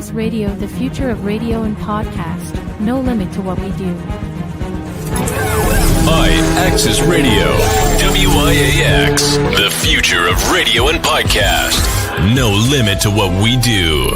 Axis Radio, the future of radio and podcast. No limit to what we do. IAXISRADIO, WIAX, the future of radio and podcast. No limit to what we do.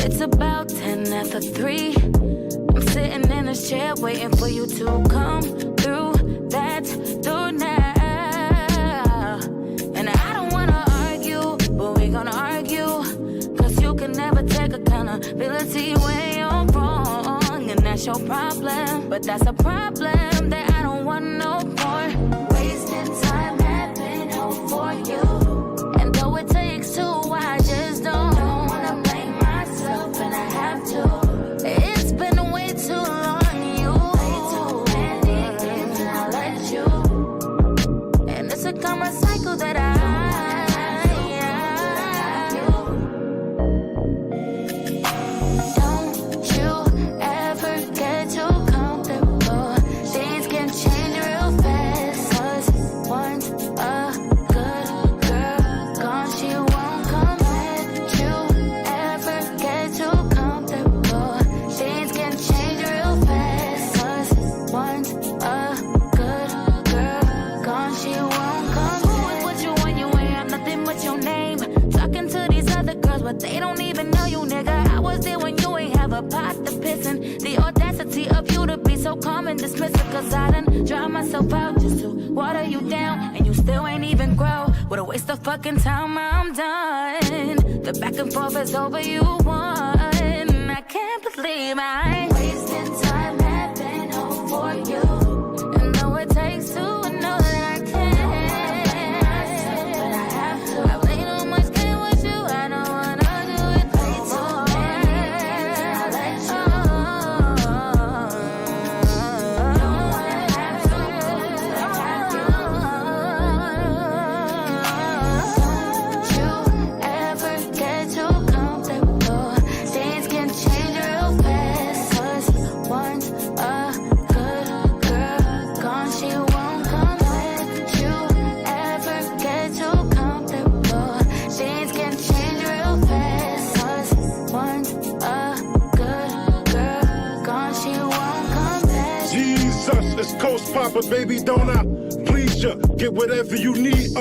It's about 10 after 3. I'm sitting in this chair waiting for you to come through that door now. And I don't wanna argue, but we gonna argue. Cause you can never take accountability when you're wrong. And that's your problem, but that's a problem that I don't want no more. Wasting time having hope for you. And though it takes two, I just don't wanna blame myself, and I have to. It's been way too long, you play too many games, and I let you. And it's a karma cycle that don't you ever get too comfortable. Things can change real fast. 'Cause once a good girl gone, she won't come back. You ever get too comfortable? Things can change real fast. 'Cause once a good girl gone, she won't come back. Who is what you want? You ain't have nothing but your name. Talking to these other girls, but they don't even know you, nigga. I was there when you ain't have a pot to piss in. The audacity of you to be so calm and dismissive. 'Cause I done drown myself out just to water you down, and you still ain't even grow. What a waste of fucking time, I'm done. The back and forth is over, you won. I can't believe I ain't wasting time having hope for you. And though it takes two, I know that I can't. But I have to. I play too much game with you, I don't wanna do it no more. I let you. Don't wanna have to, but I have to. Don't you ever get too comfortable. Things can change real fast. 'Cause once a good girl gone, she won't come back. You ever get too comfortable? Things can change real fast. 'Cause once a good girl gone, she won't come back. Jesus, it's Coast Papa, baby, don't I please ya? Get whatever you need,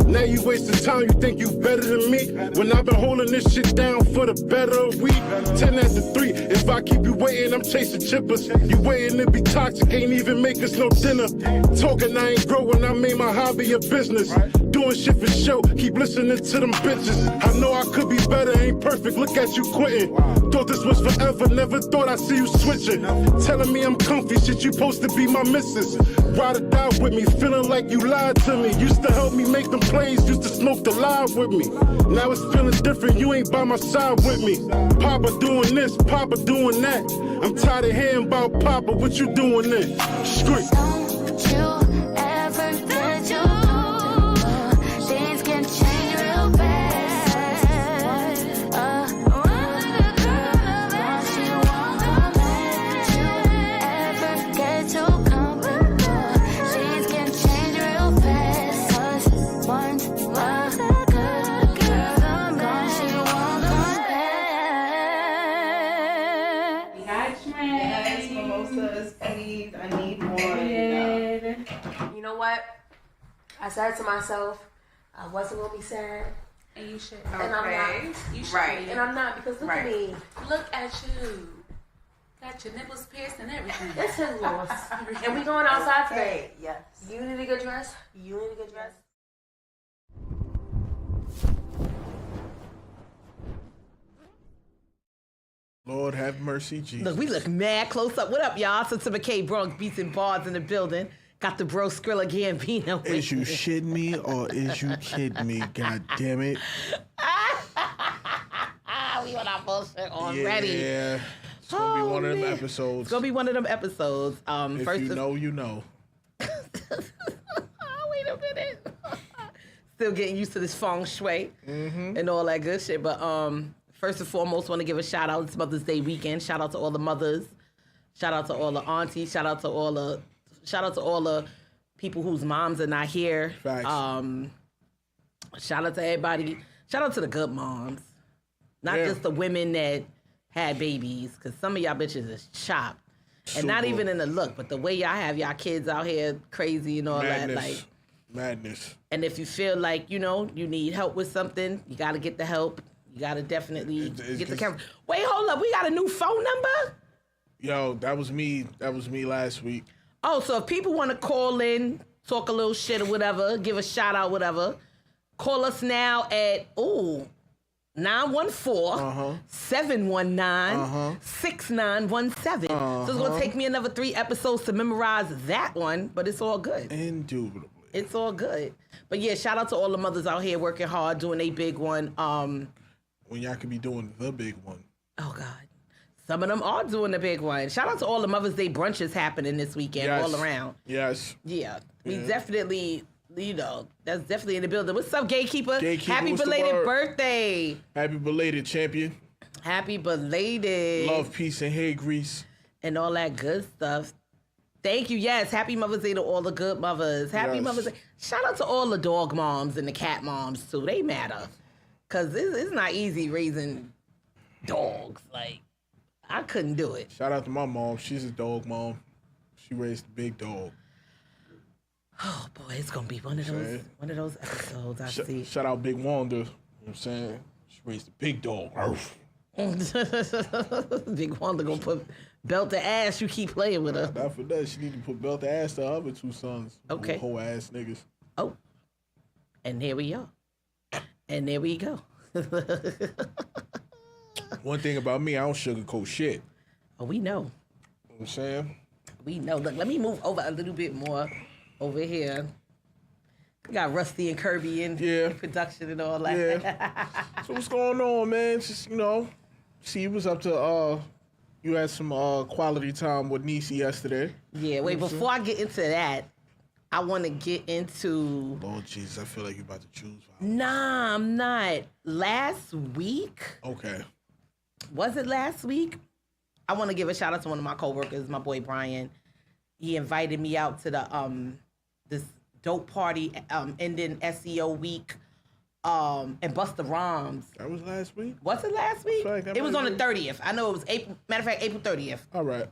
Now you wasting time, you think you better than me? When I've been holding this shit down for the better of week. 10 after 3, if I keep you waiting, I'm chasing chippers. You waiting to be toxic, ain't even make us no dinner. Talking, I ain't growing, I made my hobby a business. doing shit for show. Keep listening to them bitches. I know I could be better, ain't perfect. Look at you quitting. Thought this was forever, never thought I'd see you switching. Telling me I'm comfy, shit you supposed to be my missus. Ride or die with me, feeling like you lied to me. Used to help me make them plays, used to smoke the live with me. Now it's feeling different, you ain't by my side with me. Papa doing this, Papa doing that. I'm tired of hearing about Papa, what you doing then? Scream. Don't you ever get your things can change real fast. She won't come back. Don't you ever get too comfortable. Things can change real fast. 'Cause once a good girl gone, she won't come back. Yes, mimosas, please. I need more. You know what? I said to myself, I wasn't gonna be sad, And you should. and I'm not. You should. Right, and I'm not because look at me. Look at you. Got your nipples pierced and everything. It's his loss, and we going outside today. Yes. You need a good dress. You need a good dress. Lord have mercy, Jesus. Look, we look mad close up. What up, y'all? Sister McKay, Bronx, Beats and Barz in the building. Got the bro Skrilla Gambino. Is you shitting me or is you kidding me? God damn it. We on our bullshit already. Yeah. It's gonna be one of them man. episodes. It's gonna be one of them episodes. If First you know, you know. Wait a minute. Still getting used to this feng shui and all that good shit. But first and foremost, want to give a shout out. It's Mother's Day weekend. Shout out to all the mothers. Shout out to all the aunties. Shout out to all the people whose moms are not here. Facts. Shout out to everybody. Shout out to the good moms. Not Yeah. just the women that had babies, because some of y'all bitches is chopped. And not Super. even in the look, but the way y'all have y'all kids out here crazy and all that. Like, Madness. and if you feel like, you know, you need help with something, you got to get the help. You got to definitely It's get the just- camera. Wait, hold up. We got a new phone number? Yo, that was me. That was me last week. Oh, so if people want to call in, talk a little shit or whatever, give a shout out, whatever, call us now at, 914-719-6917. So it's going to take me another 3 episodes to memorize that one, but it's all good. Indubitably. It's all good. But yeah, shout out to all the mothers out here working hard, doing a big one. When y'all could be doing the big one. Oh, God. Some of them are doing the big one. Shout out to all the Mother's Day brunches happening this weekend Yes. all around. Yes. Yeah. We Yeah. definitely, you know, that's definitely in the building. What's up, Gatekeeper? Gatekeeper, Happy what's the belated word? birthday. Happy belated champion. Happy belated. Love, peace, and hair grease. And all that good stuff. Thank you. Yes. Happy Mother's Day to all the good mothers. Happy Yes. Mother's Day. Shout out to all the dog moms and the cat moms, too. They matter. Because it's not easy raising dogs. Like, I couldn't do it. Shout out to my mom. She's a dog mom. She raised a big dog. Oh, boy. It's going to be one of those episodes I see. Shout out Big Wanda. You know what I'm saying? She raised a big dog. Arf. Big Wanda going to put belt to ass. You keep playing with her. Not for that. She need to put belt to ass to her other 2 sons. Okay. Whole ass niggas. Oh. And here we are. And there we go. One thing about me, I don't sugarcoat shit. Oh, we know. You know what I'm saying? We know. Look, let me move over a little bit more over here. We got Rusty and Kirby in production and all that. Yeah. So what's going on, man? Just, you know, see, you was up to, you had some quality time with Niecy yesterday. Yeah, wait, before I get into that, I want to get into... Lord Jesus, I feel like you're about to choose. Nah, I'm not. Last week? Okay. Was it last week? I want to give a shout out to one of my coworkers, my boy Brian. He invited me out to the this dope party ending SEO week and Busta Rhymes. That was last week? Was it last week? Like that It was might on the be. 30th. I know it was April. Matter of fact, April 30th. All right.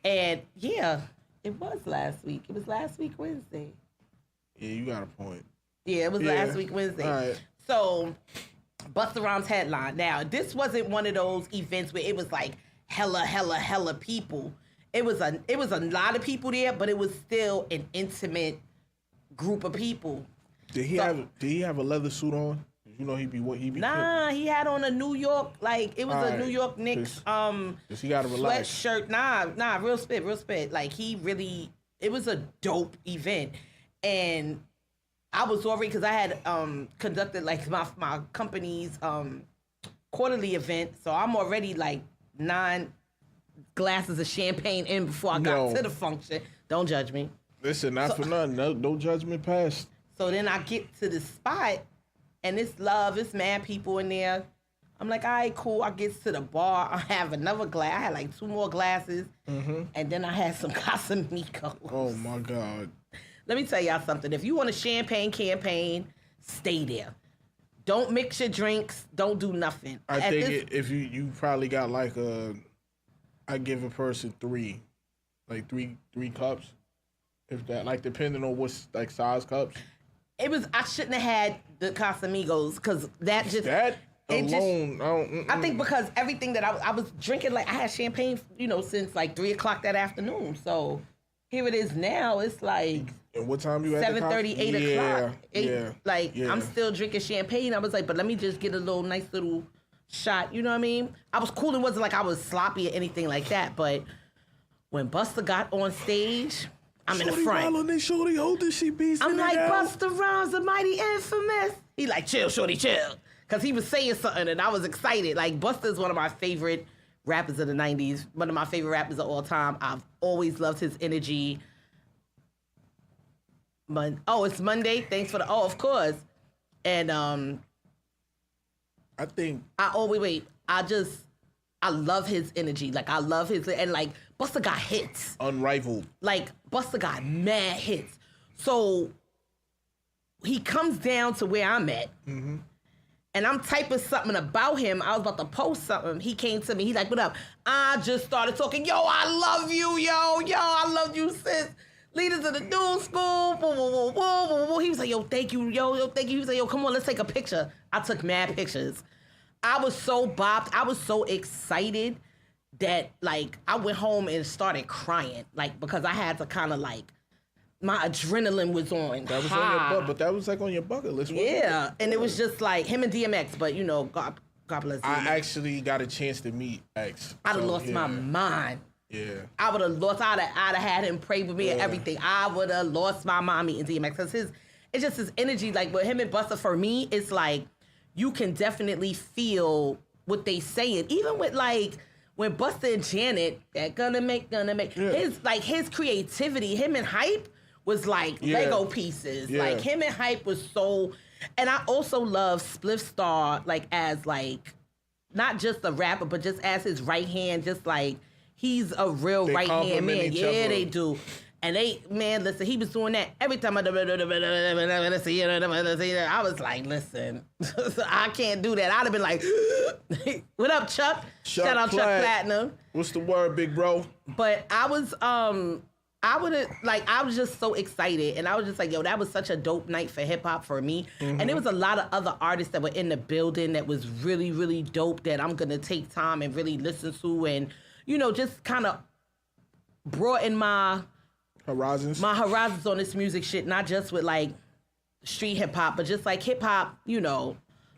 And yeah, it was last week. It was last week Wednesday. Yeah, you got a point. Yeah, it was Yeah. last week Wednesday. All right. So, Busta Rhymes headline. Now, this wasn't one of those events where it was like hella people. It was a lot of people there, but it was still an intimate group of people. Did he have a leather suit on? You know he be Nah, he had on a New York, like it was a New York Knicks Cause he gotta relax. sweatshirt. Nah, real spit. Like it was a dope event. And I was already, because I had conducted like my company's quarterly event, so I'm already like 9 glasses of champagne in before I got to the function. Don't judge me. Listen, not for nothing. No judgment passed. So then I get to the spot, and it's mad people in there. I'm like, all right, cool. I get to the bar. I have another glass. I had like 2 more glasses, and then I had some Casamigos. Oh my God. Let me tell y'all something. If you want a champagne campaign, stay there. Don't mix your drinks. Don't do nothing. I think if you probably got like I give a person 3, like three cups, if that, like depending on what like size cups. I shouldn't have had the Casamigos because that alone. I think because everything that I was drinking, like I had champagne, since like 3 o'clock that afternoon. So here it is now. It's like. And what time you at? 7:30, 8 o'clock. Yeah. I'm still drinking champagne. I was like, but let me just get a nice little shot. You know what I mean? I was cool. It wasn't like I was sloppy or anything like that. But when Busta got on stage, I'm in the front. Shorty holding she beats. I'm like, Busta Rhymes, the mighty infamous. He like, chill, shorty, chill. Because he was saying something and I was excited. Like, Busta is one of my favorite rappers of the 90s. One of my favorite rappers of all time. I've always loved his energy. It's Monday. Thanks for of course. And I think I love his energy. Like I love his, and like Busta got hits. Unrivaled. Like Busta got mad hits. So he comes down to where I'm at. Mm-hmm. And I'm typing something about him. I was about to post something. He came to me. He's like, what up? I just started talking. Yo, I love you, yo, I love you, sis. Leaders of the new school, He was like, yo, thank you, thank you. He was like, yo, come on, let's take a picture. I took mad pictures. I was so bopped. I was so excited that, like, I went home and started crying, like, because I had to kind of, like, my adrenaline was on. That was on your butt, but that was, like, on your bucket list. Yeah, and it was just, like, him and DMX, but, God bless him. I actually got a chance to meet X. I'd have lost my mind. Yeah. I would have lost. I'd have had him pray with me and everything. I would have lost my mind meeting DMX because it's just his energy. Like with him and Busta, for me, it's like you can definitely feel what they saying. Even with like when Busta and Janet, they're gonna make. Yeah. His creativity, him and Hype was like Lego pieces. Yeah. Like him and Hype was so. And I also love Spliff Star like as like not just a rapper, but just as his right hand, just like. He's a real right-hand man. Yeah, they do. And listen, he was doing that every time I was like, listen, I can't do that. I'd have been like, what up, Chuck? Shout out Chuck Platinum. What's the word, big bro? But I was just so excited. And I was just like, yo, that was such a dope night for hip-hop for me. Mm-hmm. And there was a lot of other artists that were in the building that was really, really dope that I'm going to take time and really listen to and, just kind of broaden my horizons on this music shit, not just with like street hip hop, but just like hip hop,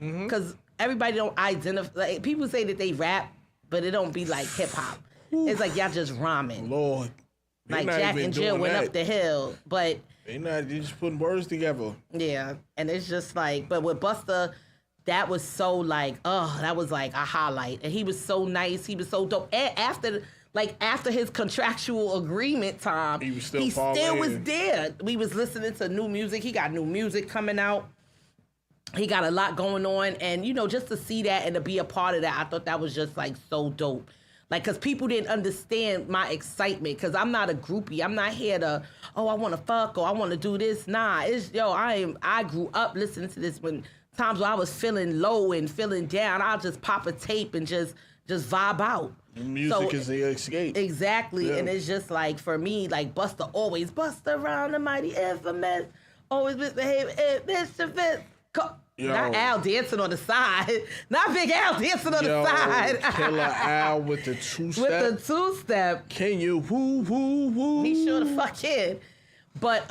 because everybody don't identify. Like, people say that they rap, but it don't be like hip hop. It's like y'all just rhyming. Lord, like Jack and Jill went up the hill, but they just putting words together. Yeah, and it's just like, but with Busta. That was so like, that was like a highlight. And he was so nice. He was so dope. And after his contractual agreement time, he still was there. We was listening to new music. He got new music coming out. He got a lot going on. And, just to see that and to be a part of that, I thought that was just like so dope. Like, because people didn't understand my excitement. Because I'm not a groupie. I'm not here to, I want to fuck or I want to do this. Nah, I grew up listening to this when times where I was feeling low and feeling down. I'll just pop a tape and just vibe out. Music is the escape. Exactly. Yeah. And it's just like, for me, like Busta always, Busta around the mighty infamous, always misbehave, mischievous. Not Al dancing on the side. Not Big Al dancing on the side. Killer Al with the two-step. With the two-step. Can you woo, woo, woo? He sure the fuck can. But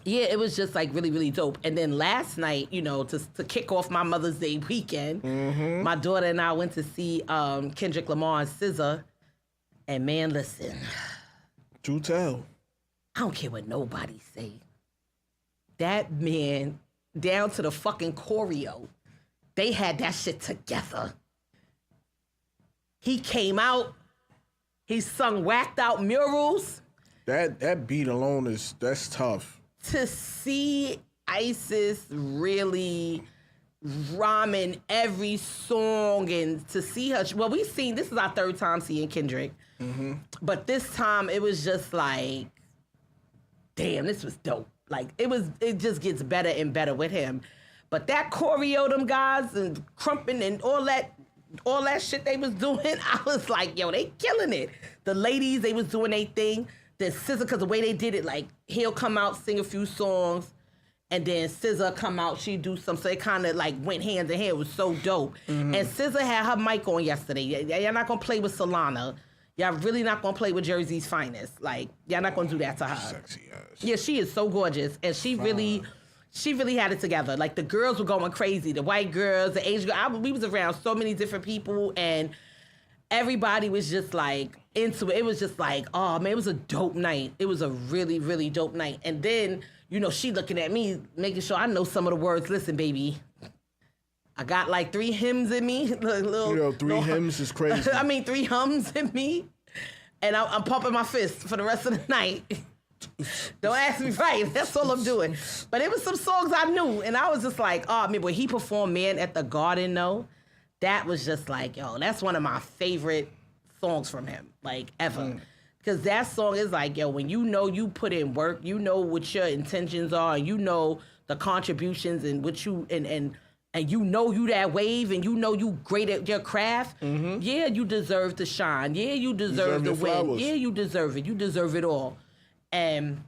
Yeah, it was just like really, really dope. And then last night, you know, to kick off my Mother's Day weekend, my daughter and I went to see Kendrick Lamar and SZA. And man, listen. Do tell. I don't care what nobody say. That man, down to the fucking choreo, they had that shit together. He came out, he sung Whacked Out Murals. That beat alone that's tough. To see Isis really rhyming every song and to see her, well, this is our third time seeing Kendrick. But this time it was just like, damn, this was dope. Like it just gets better and better with him. But that choreo, them guys and crumping and all that shit they was doing, I was like, yo, they killing it. The ladies, they was doing their thing. The SZA, because the way they did it, like he'll come out, sing a few songs, and then SZA come out, she do some. So it kind of like went hand in hand. It was so dope. And SZA had her mic on yesterday. Y'all not gonna play with Solana. Y'all really not gonna play with Jersey's finest. Like y'all not gonna do that to her. Sexy ass. Yeah, she is so gorgeous, and she really had it together. Like the girls were going crazy. The white girls, the Asian girls. We was around so many different people, and everybody was just like into it. It was just like, oh man, it was a dope night. It was a really, really dope night. And then, you know, she looking at me, making sure I know some of the words. Listen, baby, I got like 3 hymns in me. Three hymns is crazy. I mean, 3 hums in me. And I'm pumping my fist for the rest of the night. Don't ask me right. That's all I'm doing. But it was some songs I knew. And I was just like, oh, man, when he performed Man at the Garden, though, that was just like, yo, that's one of my favorite songs from him, like, ever. Because that song is like, yo, when you know you put in work, you know what your intentions are, and you know the contributions and what you, and you know you that wave, and you know you great at your craft, yeah, you deserve to shine. Yeah, you deserve to win. Flowers. Yeah, you deserve it. You deserve it all. And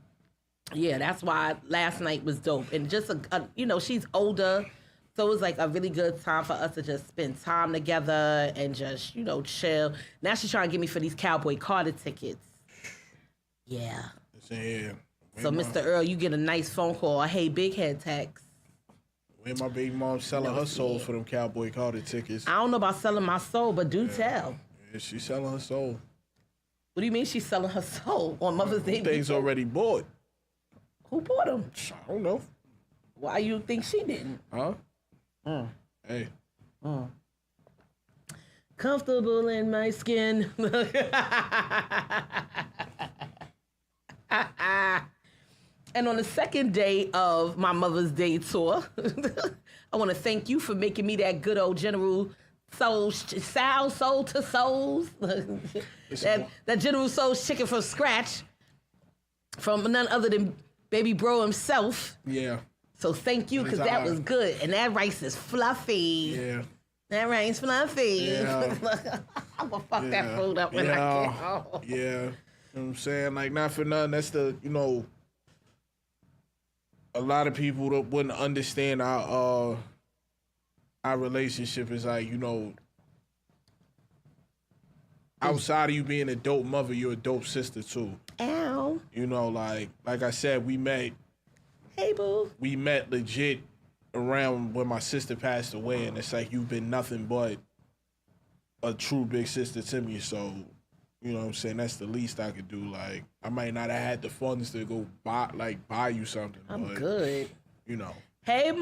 yeah, that's why last night was dope. And just, you know, she's older, so it was like a really good time for us to just spend time together and just, you know, chill. Now she's trying to get me for these Cowboy Carter tickets. Yeah. Yeah. So, Mr. Earl, you get a nice phone call, a hey, big head text. When my baby mom selling her soul for them Cowboy Carter tickets. I don't know about selling my soul, but do tell. Yeah, she's selling her soul. What do you mean she's selling her soul on Mother's Day? Things already bought. Who bought them? I don't know. Why you think she didn't? Huh? Hey. Comfortable in my skin. And on the second day of my Mother's Day tour, I want to thank you for making me that good old General Soul to Souls. that General Soul's chicken from scratch from none other than Baby Bro himself. Yeah. So thank you, because that was good. And that rice is fluffy. Yeah. That rice fluffy. Yeah. I'm going to fuck that food up when I get home. Yeah. You know what I'm saying? Like, not for nothing. That's the, you know, a lot of people that wouldn't understand our relationship is like, you know, outside of you being a dope mother, you're a dope sister too. Ow. You know, like I said, we met. Hey, boo. We met legit around when my sister passed away, and it's like you've been nothing but a true big sister to me. So, you know what I'm saying? That's the least I could do. Like, I might not have had the funds to go buy you something. I'm but, good. You know. Hey,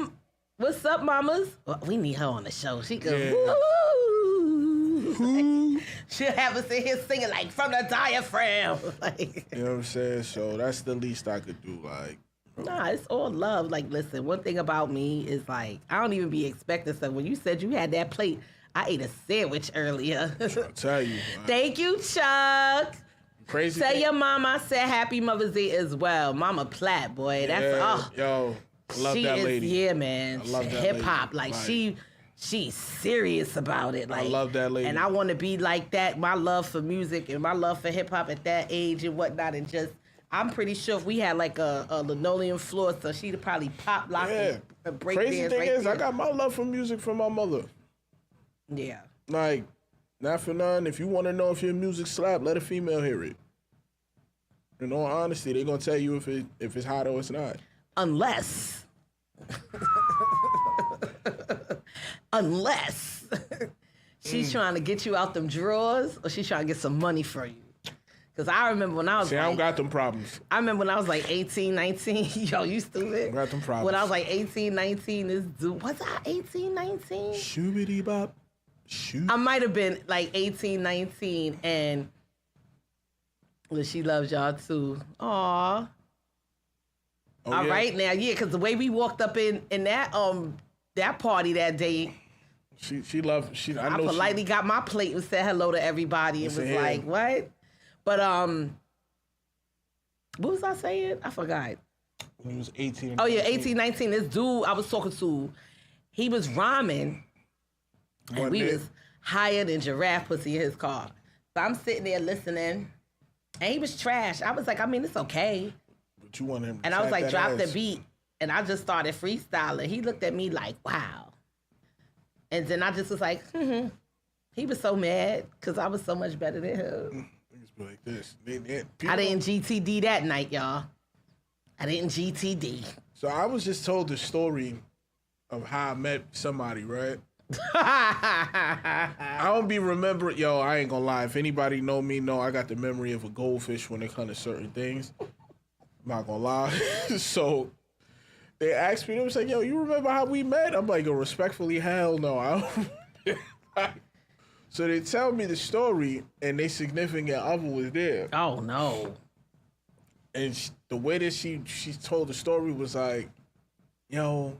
what's up, mamas? Well, we need her on the show. She goes, Yeah. woo. She'll have us in here singing like from the diaphragm. Like, You know what I'm saying? So that's the least I could do. Like, nah, it's all love. Like, listen, one thing about me is like, I don't even be expecting stuff. When you said you had that plate, I ate a sandwich earlier. I'll tell you. Thank you, Chuck. Crazy. Tell thing- your mama I said Happy Mother's Day as well. Mama Platt, boy. That's Yo, I love that lady. Yeah, man. I love that Hip hop. lady. Like, she's serious about it. Like, love that lady. And I want to be like that. My love for music and my love for hip hop at that age and whatnot. And just, I'm pretty sure if we had like a linoleum floor, so she'd probably pop, lock, and break Crazy dance thing right is, there. I got my love for music from my mother. Yeah. Like, not for none. If you want to know if your music slap, let a female hear it. In all honesty, they're gonna tell you if it's hot or it's not. unless she's trying to get you out them drawers or she's trying to get some money for you. Because I remember when I was See, I don't got them problems. I remember when I was like 18, 19. Yo, you stupid. Got them problems. When I was like 18, 19, this dude, was I 18, 19? Shoobity bop. Shoot. I might have been like 18, 19, and well, she loves y'all too. Aw. Oh, All yeah? right now, yeah, because the way we walked up in that party that day, She loved. I politely got my plate and said hello to everybody and was Listen like, here. what? But what was I saying? I forgot. When he was 18. Oh yeah, 18, 19. This dude I was talking to, he was rhyming, and One we day. was higher than giraffe pussy in his car. So I'm sitting there listening, and he was trash. I was like, I mean, it's okay. But you want him to And I was tap like, that drop the ass. beat. And I just started freestyling. He looked at me like, wow. And then I just was like, He was so mad because I was so much better than him. Niggas be like this. I didn't GTD that night, y'all. I didn't GTD. So I was just told the story of how I met somebody, right? I don't be remembering. Yo, I ain't gonna lie. If anybody know me, know I got the memory of a goldfish when it comes to certain things. I'm not gonna lie. So they asked me, they was like, yo, you remember how we met? I'm like, yo, respectfully, hell no. I don't. So they tell me the story, and their significant other was there. Oh, no. And the way that she told the story was like, yo,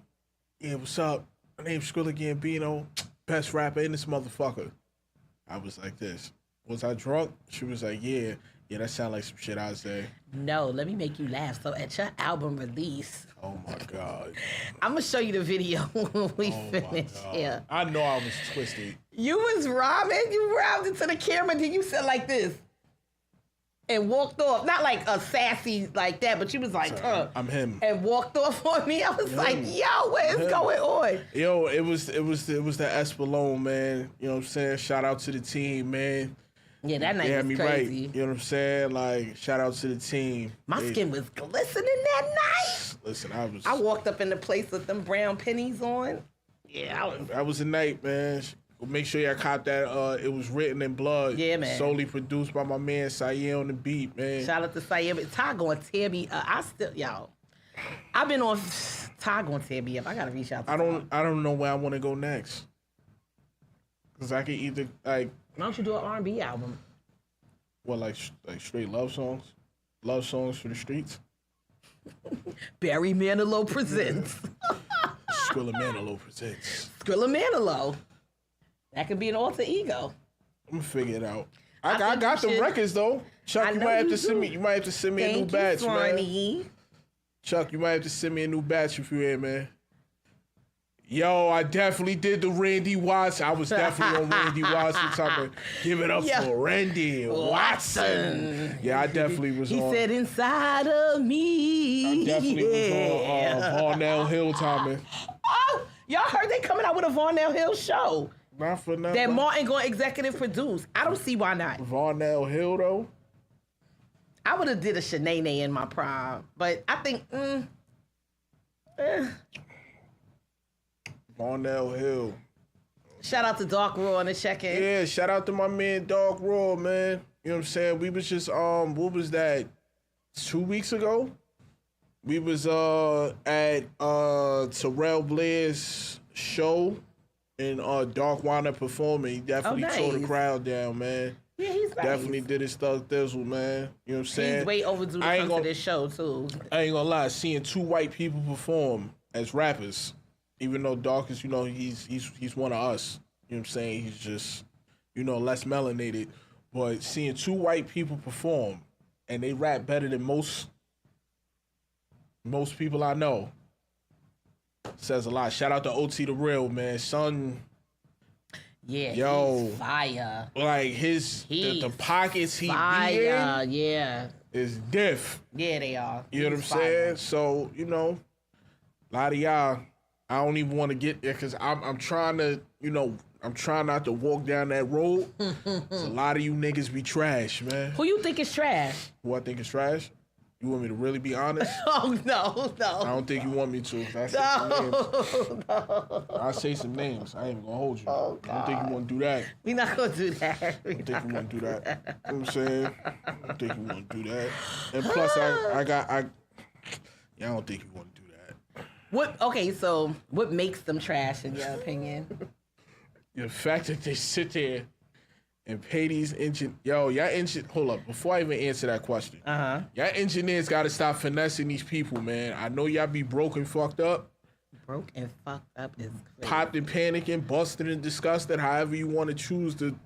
yeah, what's up? My name's Skrilla Gambino, best rapper in this motherfucker. I was like this. Was I drunk? She was like, yeah, that sound like some shit I say. No, let me make you laugh. So at your album release, Oh my God. I'm going to show you the video when we Oh my finish God. here. I know I was twisted. You was rhyming. You rhymed into the camera, then you said like this. And walked off. Not like a sassy like that, but you was like, I'm him. and walked off on me. I was like, yo, what is going on? Yo, it was the Espelone, man. You know what I'm saying? Shout out to the team, man. Yeah, that night They had was me crazy. right. You know what I'm saying? Like, shout out to the team. My skin was glistening that night. Listen, I walked up in the place with them brown pennies on. Yeah, That was the night, man. Make sure y'all caught that. It was written in blood. Yeah, man. Solely produced by my man Saye on the beat, man. Shout out to Sayeb. Ty gonna tear me up. I've been on Ty gonna tear me up. I gotta reach out to I Ty. don't know where I want to go next. Cause I could either like Why don't you do an R&B album? like straight love songs for the streets. Barry Manilow presents. Skrilla Manilow presents. Skrilla Manilow. That could be an alter ego. I'm gonna figure it out. I I think got you the should. records though. Chuck, I you know might have you to send do. me. You might have to send me a new Thank batch, you, man. Swanee. Chuck, you might have to send me a new batch if you're here, man. Yo, I definitely did the Randy Watts. I was definitely on Randy Watts. Talking, give it up Yeah. for Randy Watson. Yeah, I definitely was He on. said inside of me. I definitely was on Varnell Hill, Tommy. Oh, y'all heard they coming out with a Varnell Hill show Not for nothing. that Martin gonna executive produce. I don't see why not. Varnell Hill, though. I would have did a Shanae in my prime, but I think Varnell Hill. shout out to Dark Raw on the check-in. Yeah, shout out to my man Dog Raw, man. You know what I'm saying? We was just what was that? 2 weeks ago? We was at Terrell Blair's show and Dark wound up performing. He definitely tore the nice. crowd down, man. Yeah, he's nice. Definitely did his thug thizzle, man. You know what I'm saying? He's way overdue to I ain't come gonna- to this show too. I ain't gonna lie, seeing two white people perform as rappers, even though Dark is, he's one of us. You know what I'm saying? He's just, less melanated. But seeing two white people perform and they rap better than most people I know says a lot. Shout out to OT the Real, man. Son, Yeah, Yo. he's fire. like the pockets he be Fire, in yeah. is diff. Yeah, they are. You know what I'm He's fire. saying? So, a lot of y'all, I don't even want to get there because I'm trying to, I'm trying not to walk down that road. A lot of you niggas be trash, man. Who you think is trash? Who I think is trash? You want me to really be honest? Oh, no. I don't think you want me to. I say some names. I'll say some names. I ain't gonna hold you. Oh, I don't think you want to do that. We not going to do that. I don't think you want to do that. You know what I'm saying? I don't think you want to do that. And plus, I don't think you want to do that. Okay, so what makes them trash in your opinion? The fact that they sit there and pay these hold up, before I even answer that question. Y'all engineers gotta stop finessing these people, man. I know y'all be broke and fucked up. Broke and fucked up is crazy. Popped and panicking, busted and disgusted, however you want to choose to,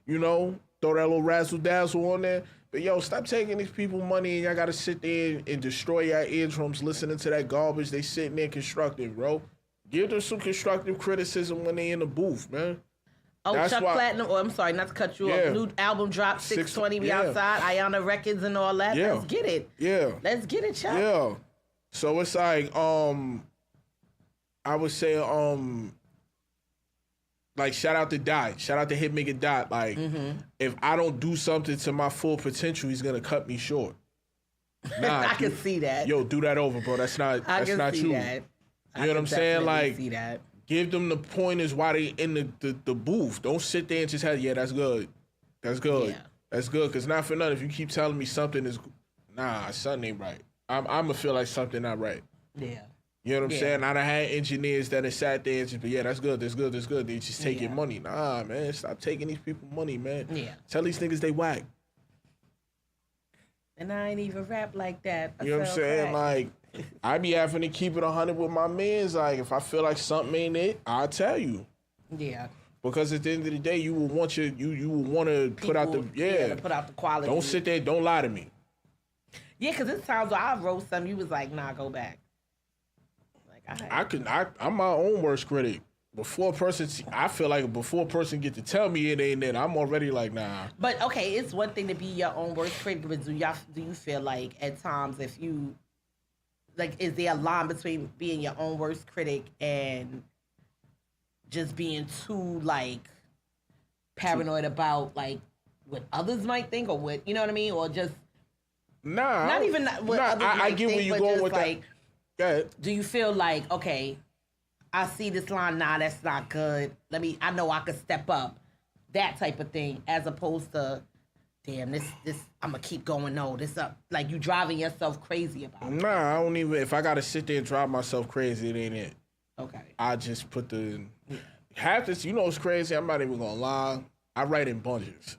throw that little razzle dazzle on there. But stop taking these people money and y'all gotta sit there and destroy your eardrums listening to that garbage they sitting there constructing, bro. Give them some constructive criticism when they in the booth, man. Oh, That's Chuck why, Platinum. Oh, I'm sorry, not to cut you off. New album dropped, 620. We outside. Ayana Records and all that. Yeah. Let's get it. Yeah. Let's get it, Chuck. Yeah. So it's like, I would say, like, shout out to Dot. Shout out to Hitmaker Dot. Like, if I don't do something to my full potential, he's gonna cut me short. Nah, I can see that. Yo, do that over, bro. That's not I can not see you. that. You know what I'm saying? Like, see that. Give them the pointers while they in the booth. Don't sit there and just have, that's good. That's good. Yeah. That's good. Because not for nothing, if you keep telling me something is, something ain't right. I'm going to feel like something not right. Yeah. You know what I'm saying? I done had engineers that have sat there and just, that's good, that's good, that's good. They just taking money. Nah, man, stop taking these people money, man. Yeah. Tell these niggas they whack. And I ain't even rap like that. You know what I'm saying? Like, I be having to keep it 100 with my mans. Like, if I feel like something ain't it, I'll tell you. Yeah. Because at the end of the day, you will want you will want to put out the to put out the quality. Don't sit there. Don't lie to me. Yeah, because there's times where I wrote something, you was like, nah, go back. Like I'm my own worst critic. Before a person, I feel like before a person get to tell me it ain't it, I'm already like, nah. But okay, it's one thing to be your own worst critic, but do you feel like at times if you like, is there a line between being your own worst critic and just being too like paranoid about like what others might think or what, you know what I mean, or just not even what others might I get think, where you but going just with like, that. Go ahead. Do you feel like, okay, I see this line, nah, that's not good. I know I could step up, that type of thing, as opposed to, damn, this, I'm gonna keep going. No, this up, like you driving yourself crazy about it. Nah, I don't even. If I gotta sit there and drive myself crazy, it ain't it. Okay. I just put half this. You know what's crazy? I'm not even gonna lie. I write in bunches.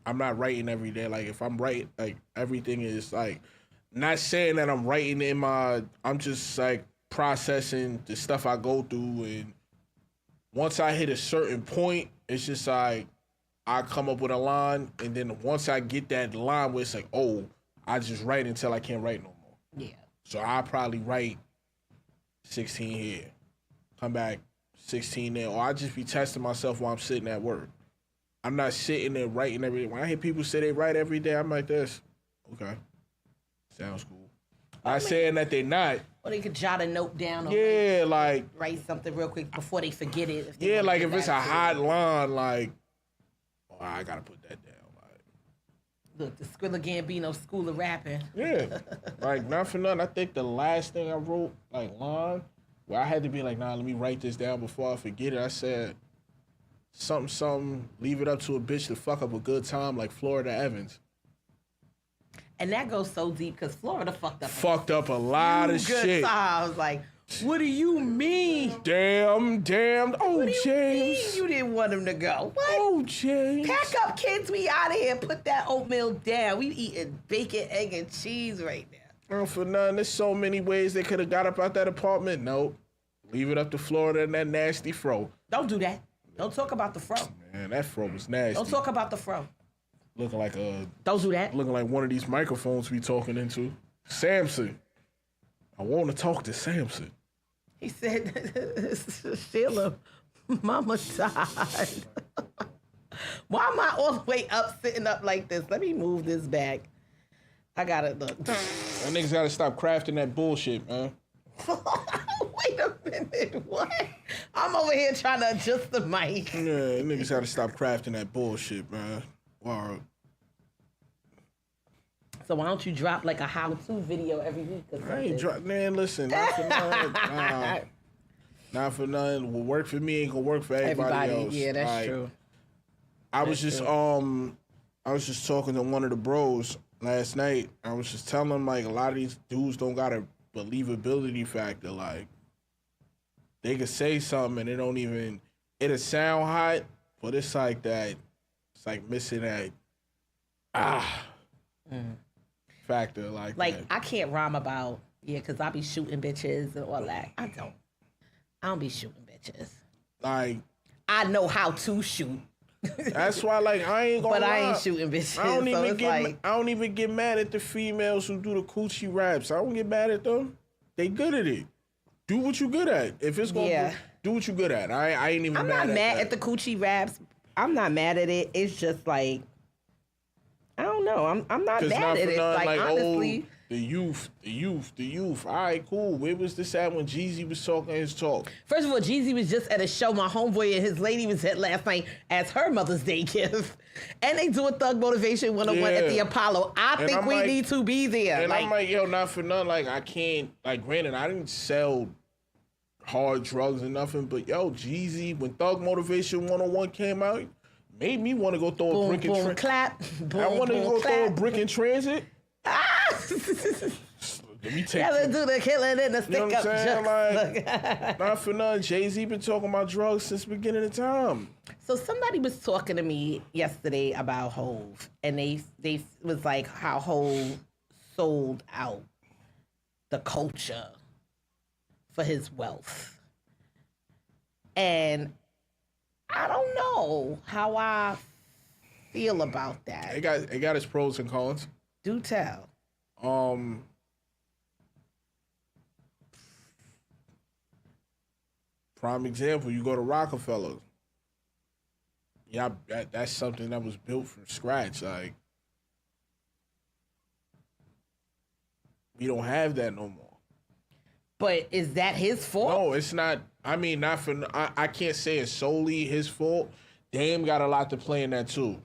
I'm not writing every day. Like if I'm writing, like everything is like, not saying that I'm writing in my. I'm just like processing the stuff I go through, and once I hit a certain point, it's just like I come up with a line, and then once I get that line where it's like, oh, I just write until I can't write no more. Yeah. So I probably write 16 here, come back 16 there, or I just be testing myself while I'm sitting at work. I'm not sitting there writing every day. When I hear people say they write every day, I'm like this. Okay, sounds cool. Not saying that they're not. Or they could jot a note down. Or like write something real quick before they forget it. If it's a hot line, like, oh, I gotta put that down. Like, look, the Skrilla Gambino School of Rapping. Yeah, like not for nothing. I think the last thing I wrote, like line, where I had to be like, nah, let me write this down before I forget it. I said something, leave it up to a bitch to fuck up a good time, like Florida Evans. And that goes so deep because Florida fucked up a lot of good shit. Times. Like, what do you mean? Damn. Oh, what do you James. mean you didn't want him to go? What? Oh, James. Pack up, kids. We out of here. Put that oatmeal down. We eating bacon, egg, and cheese right now. Oh, for nothing. There's so many ways they could have got up out that apartment. Nope. Leave it up to Florida and that nasty fro. Don't do that. Don't talk about the fro. Man, that fro was nasty. Don't talk about the fro. Looking like Don't do that. Looking like one of these microphones we talking into. Samson. I want to talk to Samson. He said, Sheila, Mama died. Why am I all the way up, sitting up like this? Let me move this back. I gotta look. That niggas gotta stop crafting that bullshit, man. Wait a minute, what? I'm over here trying to adjust the mic. Yeah, niggas gotta stop crafting that bullshit, man. Wow. So why don't you drop like a how-to video every week or something? I ain't drop, man. Listen, not for nothing. Not for nothing. What work for me ain't gonna work for everybody else. Yeah, that's true. I was just talking to one of the bros last night. I was just telling him like a lot of these dudes don't got a believability factor. Like they could say something and it'll sound hot, but it's like that. It's like missing that factor. Like that. I can't rhyme about because I be shooting bitches and all that. I don't be shooting bitches. Like I know how to shoot. That's why, like, I ain't gonna. But lie. I ain't shooting bitches. I don't even get. I don't even get mad at the females who do the coochie raps. I don't get mad at them. They good at it. Do what you good at. If it's gonna do what you good at. I ain't even. I'm not mad at the coochie raps. I'm not mad at it. It's just like I don't know. I'm not mad at it. Like honestly. The youth. All right, cool. Where was this at when Jeezy was talking his talk? First of all, Jeezy was just at a show. My homeboy and his lady was at last night as her Mother's Day gift. And they do a Thug Motivation 101 at the Apollo. I think we need to be there. And I'm like, yo, not for nothing. Like, I can't, like, granted, I didn't sell hard drugs or nothing, but yo, Jeezy, when Thug Motivation 101 came out, made me want to go throw a brick in transit. Clap. Boom, I want to go clap. throw a brick in transit. Let me take Let's do the killing and the stick you know what up I'm saying? jokes. Like, not for nothing. Jay-Z been talking about drugs since the beginning of time. So somebody was talking to me yesterday about Hov, and they was like how Hov sold out the culture for his wealth. And I don't know how I feel about that. It got its pros and cons. Do tell. Prime example, you go to Rockefeller. Yeah, that's something that was built from scratch. Like, we don't have that no more. But is that his fault? No, it's not. I mean, not for. I can't say it's solely his fault. Dame got a lot to play in that too.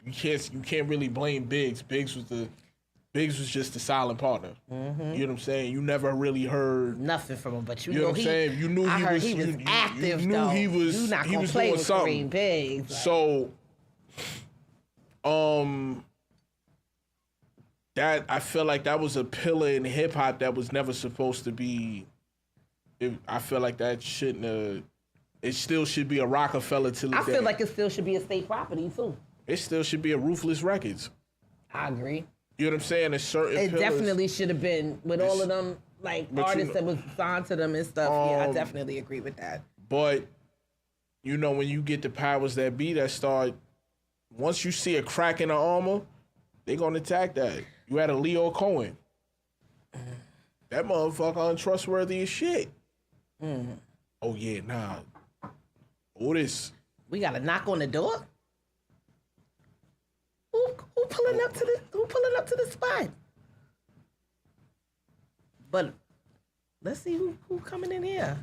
You can't really blame Biggs. Biggs was just a silent partner. Mm-hmm. You know what I'm saying? You never really heard nothing from him, but you know know what I'm saying? You knew he was active. You knew though. he was. You not he gonna was play doing with something. Biggs. So, that I feel like that was a pillar in hip hop that was never supposed to be. I feel like that shouldn't have. It still should be a Rockefeller till the day. I feel like it still should be a state property too. It still should be a Ruthless Records. I agree. You know what I'm saying? It's certain It pillars. definitely should have been with all of them like artists that was signed to them and stuff. Yeah, I definitely agree with that. But you know, when you get the powers that be that start, once you see a crack in the armor, they gonna attack that. You had a Leo Cohen. That motherfucker untrustworthy as shit. Oh yeah, nah. All this. We gotta knock on the door. Who pulling up to the spot? But let's see who coming in here.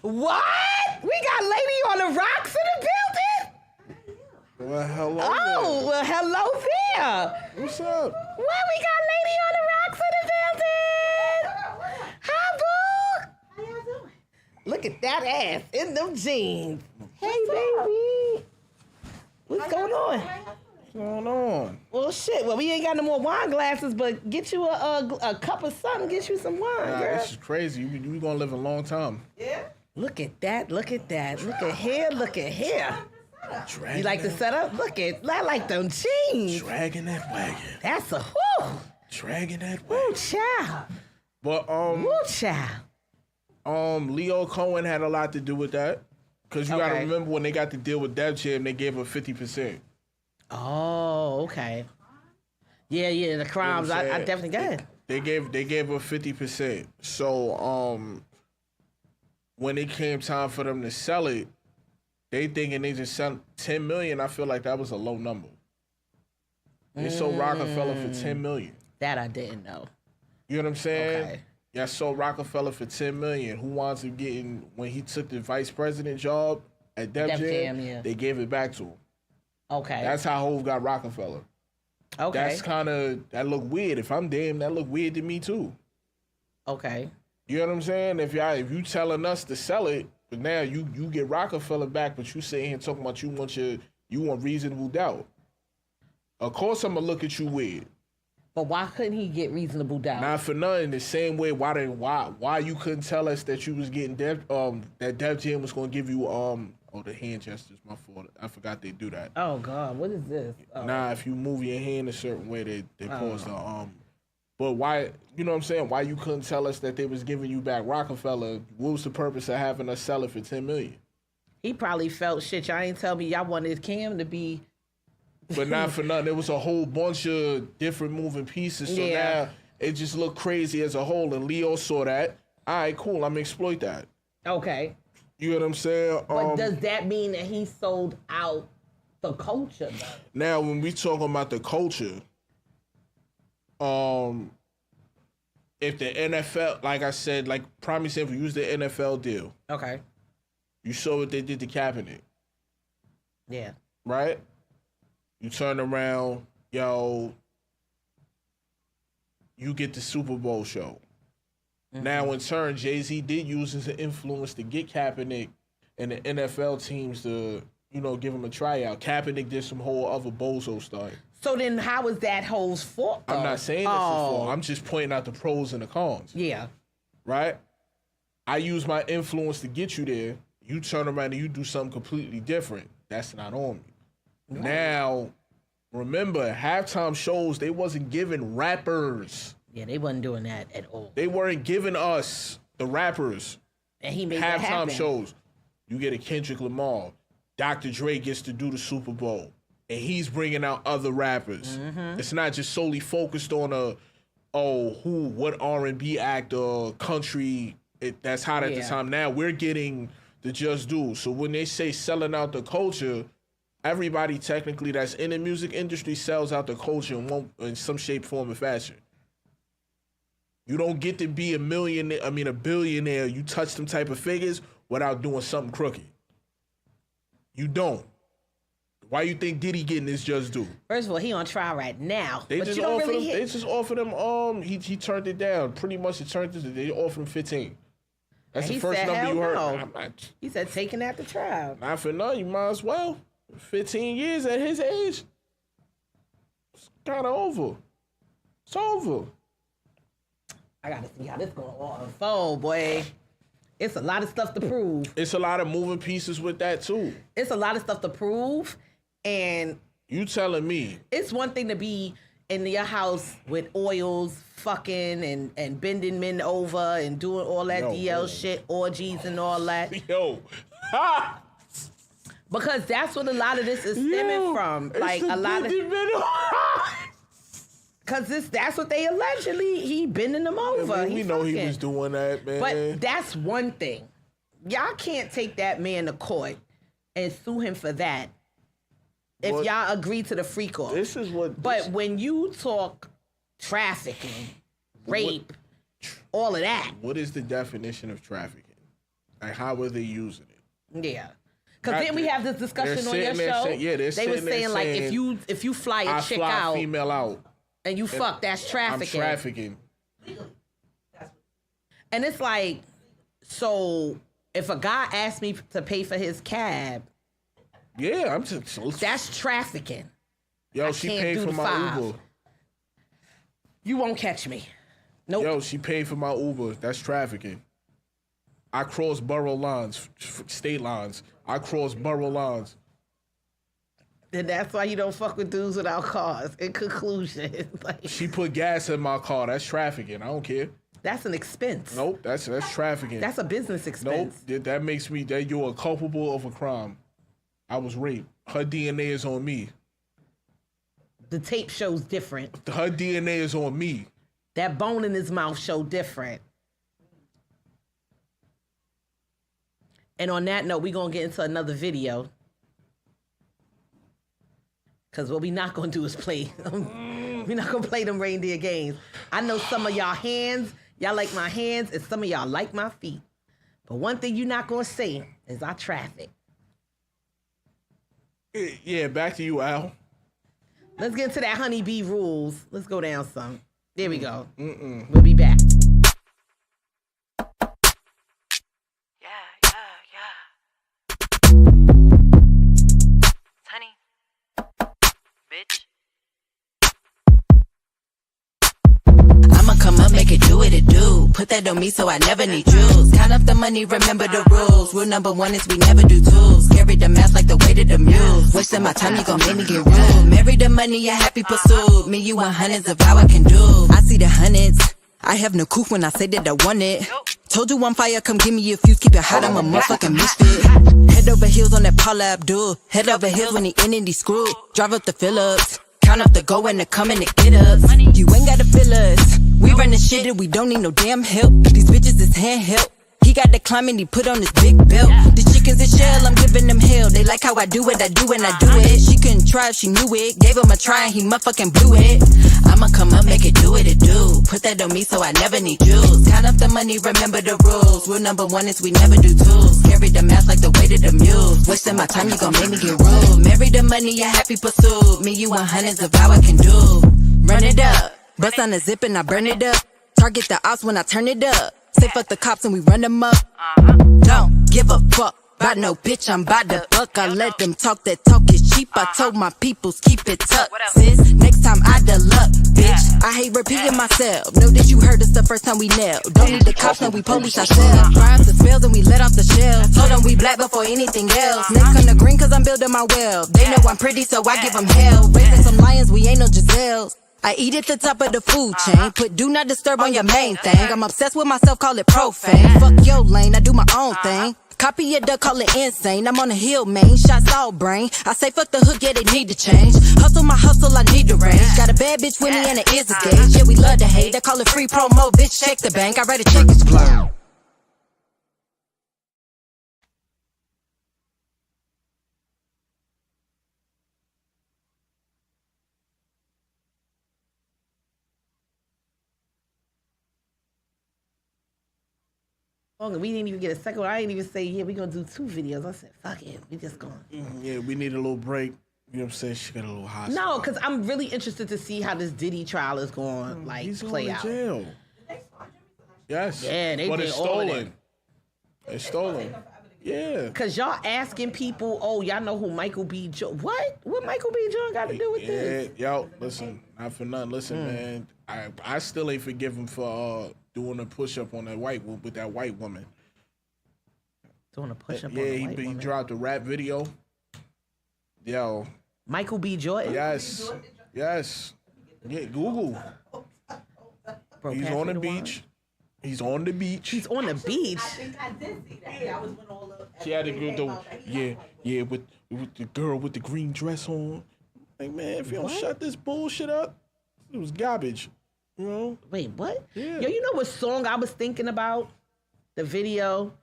What? We got Lady on the Rocks in the building? Well, hello. Oh, there. well, hello there. What's up? Well, we got Lady on the Rocks in the building. Hi, boo. How y'all doing? Look at that ass in them jeans. Hey, baby. What's going on? What's going on? Well, shit. Well, we ain't got no more wine glasses, but get you a cup of something. Get you some wine, girl. This is crazy. We gonna live a long time. Yeah. Look at that. Look at that. Look at here. Look at here. Dragging You like the setup? Look at I like them jeans. Dragging that wagon. That's a whoo. Dragging that Woo, wagon. child. But Woo, child. Leo Cohen had a lot to do with that. Because you gotta Okay. remember when they got to deal with Def Jam, they gave her 50%. Oh, okay. Yeah, the crimes. You know what I'm I saying? definitely got it. They gave her 50%. So when it came time for them to sell it, they thinking they just sell 10 million. I feel like that was a low number. They sold Rockefeller for 10 million. That I didn't know. You know what I'm saying? Okay. Yeah, sold Rockefeller for 10 million. Who wants up getting when he took the vice president job at Def Jam? Yeah. They gave it back to him. Okay. That's how Hov got Rockefeller. Okay. That's that look weird. If I'm damn, that look weird to me too. Okay. You know what I'm saying? If you telling us to sell it, but now you get Rockefeller back, but you sitting here talking about you want reasonable doubt. Of course I'm gonna look at you weird. But why couldn't he get reasonable doubt? Not for nothing. The same way why you couldn't tell us that you was getting that Def Jam was gonna give you the hand gestures, my fault. I forgot they do that. Oh God, what is this? Oh. Nah, if you move your hand a certain way, they pause the But why, you know what I'm saying? Why you couldn't tell us that they was giving you back Rockefeller? What was the purpose of having us sell it for $10 million? He probably felt shit. Y'all ain't tell me y'all wanted Cam to be. But not for nothing. There was a whole bunch of different moving pieces. So now it just looked crazy as a whole. And Leo saw that. All right, cool. I'm going to exploit that. Okay. You know what I'm saying? But does that mean that he sold out the culture, though? Now, when we talking about the culture, if the NFL, like I said, like prime example, use the NFL deal. Okay. You saw what they did to Kaepernick. Yeah. Right? You turn around, you get the Super Bowl show. Mm-hmm. Now, in turn, Jay-Z did use his influence to get Kaepernick and the NFL teams to, give him a tryout. Kaepernick did some whole other bozo stuff. So then how is that whole's fault, though? I'm not saying it's his fault. I'm just pointing out the pros and the cons. Yeah. Right? I use my influence to get you there. You turn around and you do something completely different. That's not on me. No. Now, remember, halftime shows, they wasn't giving rappers. Yeah, they wasn't doing that at all. They weren't giving us, the rappers, and he made that happen. Halftime shows. You get a Kendrick Lamar. Dr. Dre gets to do the Super Bowl. And he's bringing out other rappers. Mm-hmm. It's not just solely focused on what R&B actor, country. That's hot at the time. Now we're getting the just due. So when they say selling out the culture, everybody technically that's in the music industry sells out the culture in some shape, form, or fashion. You don't get to be a billionaire. You touch them type of figures without doing something crooked. You don't. Why you think Diddy getting this just due? First of all, he on trial right now. They just offered him. He turned it down. Pretty much they offered him 15. That's the first number you heard. No. He said taking that to trial. Not for nothing. You might as well. 15 years at his age. It's kind of over. It's over. I gotta see how this gonna all unfold, boy. It's a lot of stuff to prove. It's a lot of moving pieces with that too. It's a lot of stuff to prove. And you telling me it's one thing to be in your house with oils, fucking and bending men over and doing all that DL shit, orgies and all that. Because that's what a lot of this is stemming from. Like a lot of because that's what they allegedly he bending them over. Man, we know he was doing that, man. But that's one thing. Y'all can't take that man to court and sue him for that. If y'all agree to the freak off. This is what. But when you talk trafficking, rape, all of that. What is the definition of trafficking? Like, how are they using it? Yeah. Because then we have this discussion on your show. They were saying like if you fly a chick out, female out, and you fuck, that's trafficking. I'm trafficking. And it's like, so if a guy asked me to pay for his cab. Yeah, I'm just. That's trafficking. Yo, she paid for my Uber. You won't catch me. Nope. Yo, she paid for my Uber. That's trafficking. I cross borough lines, state lines. I cross borough lines. And that's why you don't fuck with dudes without cars. In conclusion, like, she put gas in my car. That's trafficking. I don't care. That's an expense. Nope, that's trafficking. That's a business expense. Nope, that makes me that you are culpable of a crime. I was raped. Her DNA is on me. The tape shows different. Her DNA is on me. That bone in his mouth show different. And on that note, we're going to get into another video. Because what we're not going to do is play. We're not going to play them reindeer games. I know some of y'all hands, y'all like my hands, and some of y'all like my feet. But one thing you're not going to say is I traffic. Yeah, back to you, Al. Let's get into that honeybee rules. Let's go down some. There we go. We'll be back. Honey, bitch. I'ma come up, make it do what it do. Put that on me so I never need jewels. Count up the money, remember the rules. Rule number one is we never do tools. Carry the mask like the weight of the mules. Wasting my time, you gon' make me get rude. Marry the money, a happy pursuit. Me, you want hundreds of how I can do. I see the hundreds. I have no proof when I say that I want it. Told you I'm fire, come give me a fuse. Keep it hot, I'm a motherfucking misfit. Head over heels on that Paula Abdul. Head over heels when he in and he screwed. Drive up the Phillips. Count up the go and the come and the get ups. You ain't gotta feel us. We running shit and we don't need no damn help. These bitches is handheld. He got the climbing, he put on his big belt. The chickens in shell, I'm giving them hell. They like how I do it, I do and I do it. She couldn't try if she knew it. Gave him a try and he motherfucking blew it. I'ma come up, make it do what it do. Put that on me so I never need jewels. Count up the money, remember the rules. Rule number one is we never do tools. Carry the mask like the weight of the mules. Wasting my time, you gon' make me get rude. Marry the money, a happy pursuit. Me, you want hundreds of how I can do. Run it up. Bust on the zip and I burn it up. Target the ops when I turn it up. Say fuck the cops and we run them up. Don't give a fuck about no bitch, I'm by the buck. I let them talk, that talk is cheap. I told my peoples keep it tucked. Sis, next time I the luck, bitch. I hate repeating myself. Know that you heard us the first time we nailed. Don't need the cops, no, we police ourselves. Rhymes the spells and we let off the shells. Told them we black before anything else. Next come the green cause I'm building my wealth. They know I'm pretty so I give them hell. Raising some lions, we ain't no Giselles. I eat at the top of the food chain. Put do not disturb on your main thing. I'm obsessed with myself, call it profane. Fuck your lane, I do my own thing. Copy your duck, call it insane. I'm on a hill, man. Shots all brain. I say fuck the hook, yeah, they need to change. Hustle my hustle, I need the range. Got a bad bitch with me and it is a gauge. Yeah, we love to hate. I call it free promo, bitch. Check the bank. I write a check, it's blown. We didn't even get a second one. I didn't even say, yeah, we gonna do 2 videos. I said, fuck it, we just gonna. Yeah, we need a little break. You know what I'm saying? She got a little hot. No, because I'm really interested to see how this Diddy trial is going like He's play going to out. jail. Yes. Yeah, they but did it's all of stolen. It's stolen. Yeah. Cause y'all asking people, oh, y'all know who Michael B. Jordan? What? What Michael B. Jordan got to do with this? Yo, listen, not for nothing. Listen, man, I still ain't forgive him for doing a push up on that with that white woman. Doing a push up on Yeah, a white he woman. dropped a rap video. Yo. Michael B. Jordan? Yes. Yes. Yeah, Google. Bro, He's pass on me the water. beach. He's on the beach. He's on the beach. I did see that. Yeah, I was when all the. She had to go with the girl with the green dress on. Like, man, if you don't shut this bullshit up, it was garbage. You know? Wait, what? Yeah. Yo, you know what song I was thinking about? The video,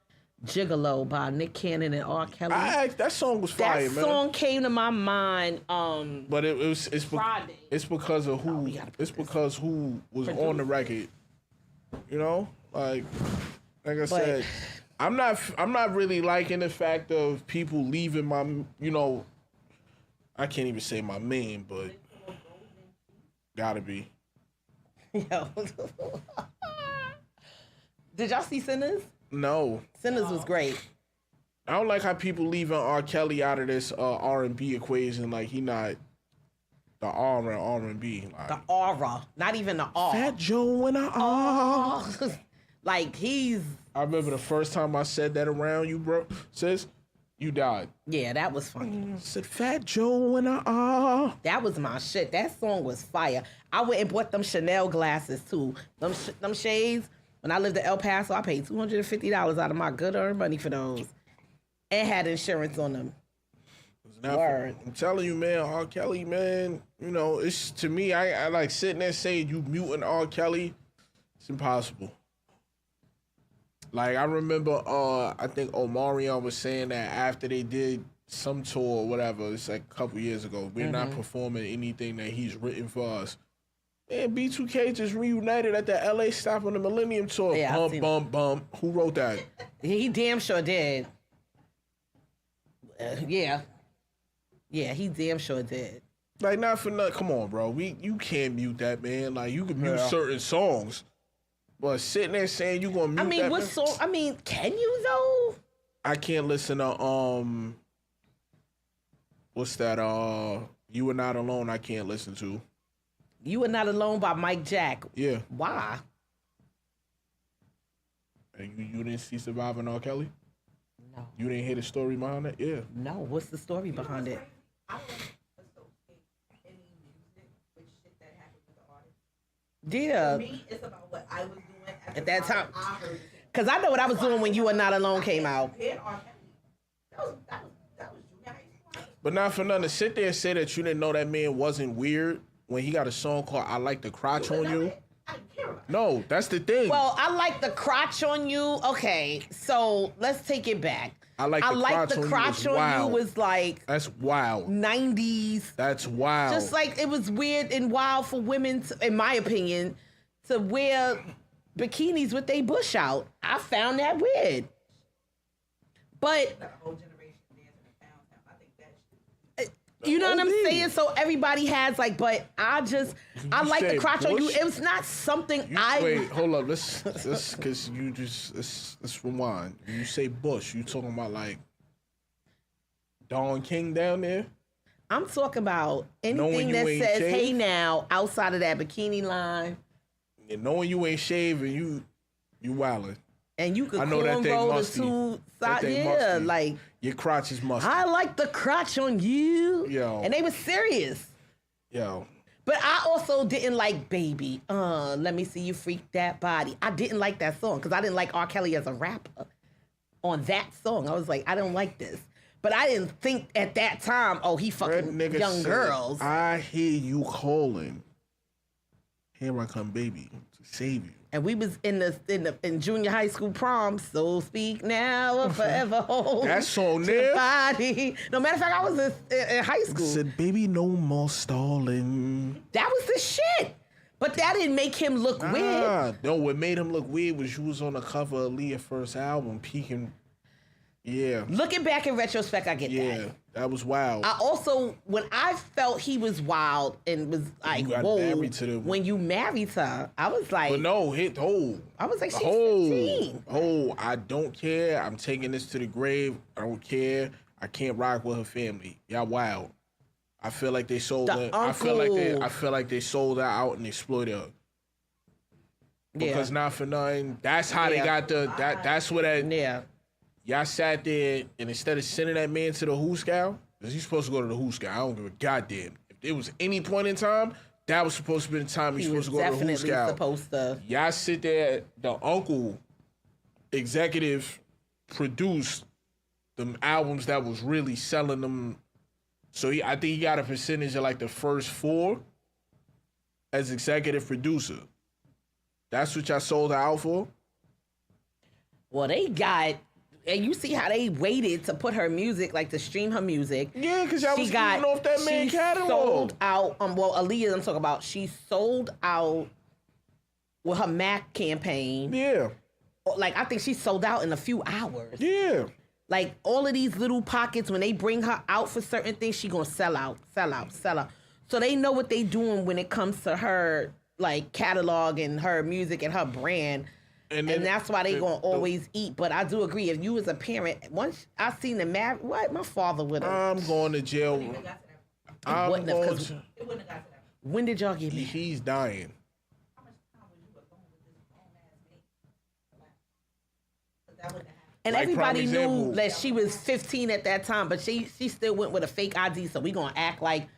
Gigolo by Nick Cannon and R. Kelly. That song was fire, that man. song came to my mind. But it's Friday. It's because of who who was on the record. You know, like I said, I'm not really liking the fact of people leaving my, you know, I can't even say my man, but gotta be. Yo. Did y'all see Sinners? No. Sinners was great. I don't like how people leaving R. Kelly out of this R&B equation. Like, he not the R in R&B. Like, The aura, not even the R. Fat Joe and the R. Like, he's... I remember the first time I said that around you, bro. Sis, you died. Yeah, that was funny. I said Fat Joe and the R. That was my shit. That song was fire. I went and bought them Chanel glasses, too. Them shades. When I lived in El Paso, I paid $250 out of my good-earned money for those. And had insurance on them. Word. I'm telling you, man, R. Kelly, man, you know, it's, to me, I like sitting there saying you muting R. Kelly. It's impossible. Like, I remember, I think Omarion was saying that after they did some tour or whatever, it's like a couple years ago, we're not performing anything that he's written for us. And B2K just reunited at the LA stop on the Millennium Tour. Yeah, Bump. Who wrote that? He damn sure did. Yeah. Yeah, he damn sure did. Like, not for nothing. Come on, bro. You can't mute that, man. Like, you can mute certain songs. But sitting there saying you gonna mute that, I mean, what man? song? I mean, can you though? I can't listen to, what's that, You Are Not Alone I can't listen to. You Are Not Alone by Mike Jack. Yeah. Why? And you didn't see Surviving R. Kelly? No. You didn't hear the story behind it? Yeah. No. What's the story behind it? I don't associate any music with shit that happened with the artist. Yeah. For me, it's about what I was doing At that time. I heard it. Because I know what I was doing when You Are Not Alone came out. That was junior high school. But not for nothing, to sit there and say that you didn't know that man wasn't weird when he got a song called I Like the Crotch on You. I didn't care about No, that's the thing. Well, I like the crotch on you. Okay, so let's take it back. I like the crotch on you was like that's wild. 90s. That's wild. Just like it was weird and wild for women, in my opinion, to wear bikinis with their bush out. I found that weird. But the whole generation dancing in downtown. I think that shit. you know what I'm saying? So everybody has like, but I like the crotch on you. bush? It was not something Wait, hold up. Let's because you just let's rewind. When you say Bush, you talking about like Don King down there? I'm talking about Knowing anything you that ain't says shaved? "Hey now" outside of that bikini line, And knowing you ain't shaving, you wildin'. and you could I know that thing cornroll the musty. two That sides. thing Yeah, musty. like Your crotch is musty. I like the crotch on you. Yo. And they were serious. Yo. But I also didn't like Baby. Let me see you freak that body. I didn't like that song because I didn't like R. Kelly as a rapper on that song. I was like, I don't like this. But I didn't think at that time, oh, he That fucking nigga young said, girls. I hear you calling. Here I come, baby, to save you. And we was in junior high school prom, so speak now or forever hold That song your there. body. No matter of fact, I was in high school. Said, baby, no more stalling. That was the shit. But that didn't make him look weird. No, what made him look weird was you was on the cover of Leah's first album, peeking. Yeah. Looking back in retrospect, I get that. Yeah, that was wild. I also, when I felt he was wild and was like, got whoa, married to the- when you married her, I was like, But no, I was like, she's 15. I don't care. I'm taking this to the grave. I don't care. I can't rock with her family. Y'all wild. I feel like they sold her. I feel like they sold her out and exploited her. Because not for nothing, that's how they got that's what that. Yeah. Y'all sat there and instead of sending that man to the Hooskow, because he's supposed to go to the Hooskow. I don't give a goddamn. If there was any point in time, that was supposed to be the time he's supposed to go to the Definitely Hooskow. supposed to. Y'all sit there, the uncle executive produced them albums that was really selling them. So I think he got a percentage of like the first 4 as executive producer. That's what y'all sold her out for? Well, they got, and you see how they waited to put her music, like to stream her music. Yeah, because y'all was getting off that main catalog. Sold out. Well, Aaliyah, I'm talking about. She sold out with her Mac campaign. Yeah. Like I think she sold out in a few hours. Yeah. Like all of these little pockets, when they bring her out for certain things, she gonna sell out. So they know what they doing when it comes to her like catalog and her music and her brand. And that's why they gonna always eat. But I do agree, if you was a parent, once I seen the my father would have. I'm going to jail. When did y'all get married? He's dying. And Like, everybody prime knew example. that she was 15 at that time, but she still went with a fake ID. So we gonna act like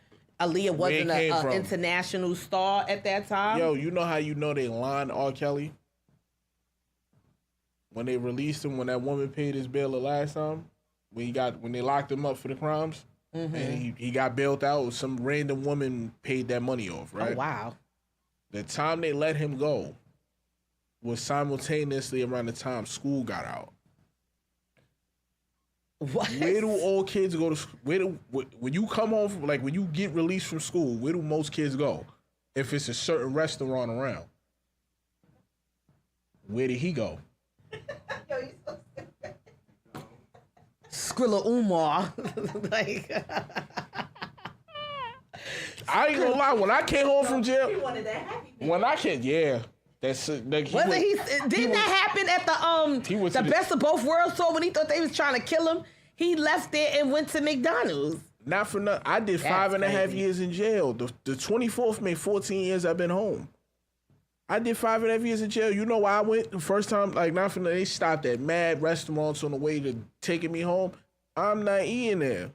Aaliyah wasn't came an from. international star at that time. Yo, you know how you know they lined R. Kelly? When they released him, when that woman paid his bail the last time, when they locked him up for the crimes, and he got bailed out, some random woman paid that money off, right? Oh, wow. The time they let him go was simultaneously around the time school got out. What? Where do all kids go to school? When you come home, when you get released from school, where do most kids go? If it's a certain restaurant around. Where did he go? Yo, you so stupid. Skrilla Umar. I ain't gonna lie. When I came home from jail, He wanted that happy. when I came, yeah, that's like Didn't that happen at the Best of Both Worlds tour when he thought they was trying to kill him? He left there and went to McDonald's. Not for nothing. I did 5.5 years in jail. The 24th made 14 years I've been home. I did 5.5 years in jail. You know why I went the first time? Like, not for nothing. They stopped at mad restaurants on the way to taking me home. I'm not eating there.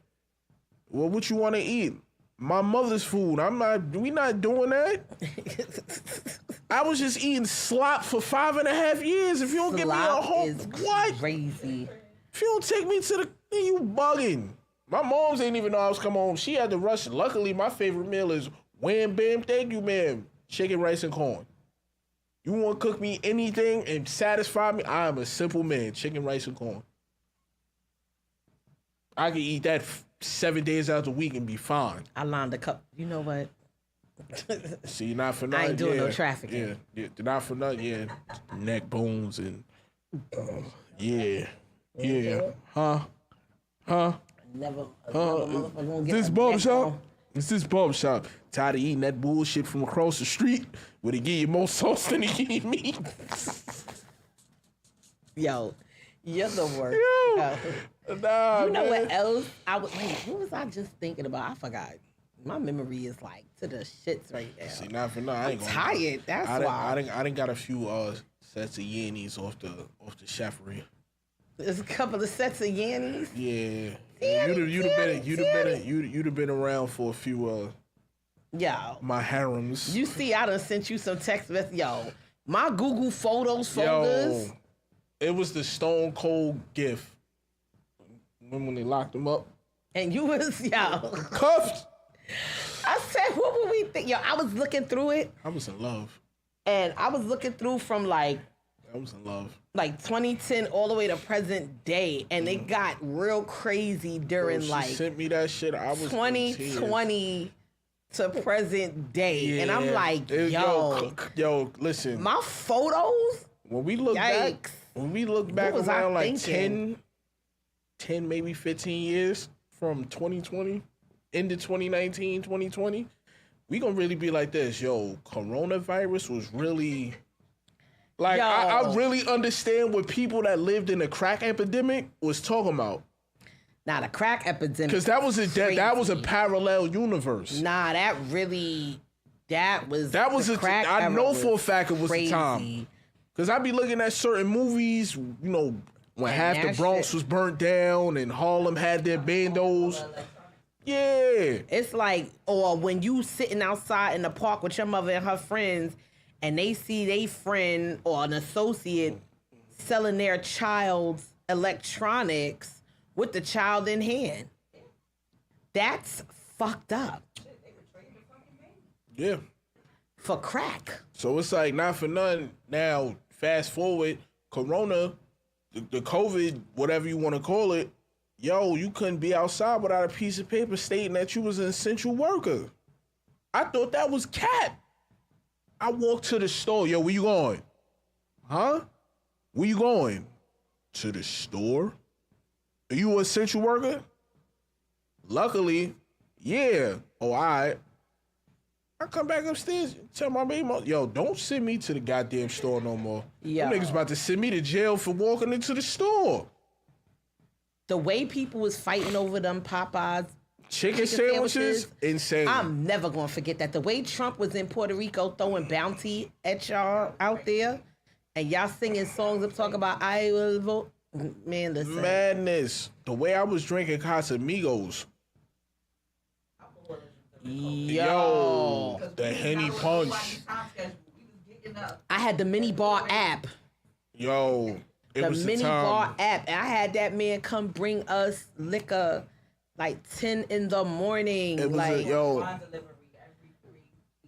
Well, what you want to eat? My mother's food. We not doing that. I was just eating slop for 5.5 years. If you don't give me a home, what? Crazy. If you don't take me to the, you bugging. My moms ain't even know I was coming home. She had to rush. Luckily, my favorite meal is wham bam. Thank you, ma'am. Chicken, rice, and corn. You want to cook me anything and satisfy me? I am a simple man. Chicken, rice, and corn. I can eat that 7 days out of the week and be fine. I lined a cup. You know what? See, not for nothing. I ain't doing no trafficking. Yeah, not for nothing. Yeah, neck bones and yeah. Huh? Never. This barbershop? It's this barbershop. Tired of eating that bullshit from across the street where they give you more sauce than they give you meat. Yo, you're the worst. Nah, you know man. what else? What was I just thinking about? I forgot. My memory is like to the shits right now. See, not for nothing. I ain't I'm gonna tired. That's why. I done got a few sets of yannies off the cheffery. There's a couple of sets of yannies. Yeah. You'd have been around for a few my harems. You see, I done sent you some text messages. Yo, my Google Photos folders. Yo, it was the Stone Cold gift. Remember when they locked him up? And you was, cuffed. I said, what would we think? Yo, I was looking through it. I was in love. And I was looking through from like 2010 all the way to present day, and it got real crazy during she like sent me that shit. I was 2020 to present day, yeah. And I'm like, yo, listen, my photos. When we look back around like 10 maybe 15 years from 2020 into 2019, 2020, we gonna really be like this. Yo, coronavirus was really. Like, I really understand what people that lived in the crack epidemic was talking about. Nah, the crack epidemic. Because that was a parallel universe. Nah, that was I know for a fact it was the time. Because I be looking at certain movies, you know, when half the Bronx was burnt down and Harlem had their bandos. Yeah. It's like, or when you sitting outside in the park with your mother and her friends, and they see their friend or an associate selling their child's electronics with the child in hand. That's fucked up. Yeah. For crack. So it's like, not for nothing. Now, fast forward, Corona, the COVID, whatever you want to call it, yo, you couldn't be outside without a piece of paper stating that you was an essential worker. I thought that was cap. I walked to the store. Yo, where you going? Huh? Where you going? To the store? Are you an essential worker? Luckily, yeah. Oh, all right. I come back upstairs, tell my baby mom, yo, don't send me to the goddamn store no more. Them niggas about to send me to jail for walking into the store. The way people was fighting over them Popeyes chicken sandwiches, insane. I'm never gonna forget that. The way Trump was in Puerto Rico throwing bounty at y'all out there, and y'all singing songs that talk about I will vote. Man, listen. Madness. The way I was drinking Casamigos. Yo, the Henny Punch. I had the mini bar app. Yo, the mini bar app, and I had that man come bring us liquor like 10 in the morning. It was like,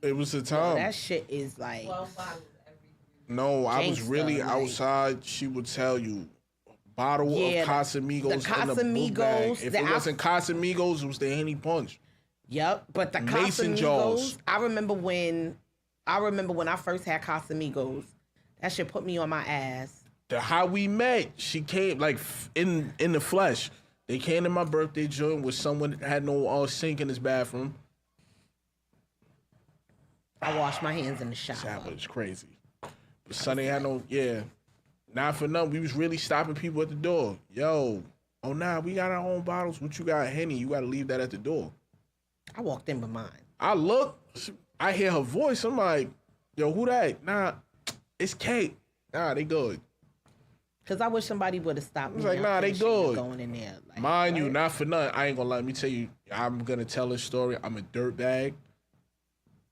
it was the time. That shit is like. No, I was really outside. She would tell you, bottle of Casamigos. The Casamigos. If it wasn't Casamigos, it was the Henny Punch. Yep, but the Mason Casamigos. Jaws. I remember when I first had Casamigos. That shit put me on my ass. How we met, she came like in the flesh. They came to my birthday joint with someone that had no sink in his bathroom. I wash my hands in the shower. Shower is crazy. But Sunday had no, not for nothing. We was really stopping people at the door. Yo, oh nah, we got our own bottles. What you got, Henny? You got to leave that at the door. I walked in with mine. I look, I hear her voice. I'm like, yo, who that? Nah, it's Kate. Nah, they good. Cause I wish somebody would have stopped me. I was like, nah, they good. Going in there. Like, Mind you, not for nothing. I ain't gonna lie. Let me tell you, I'm gonna tell this story. I'm a dirtbag.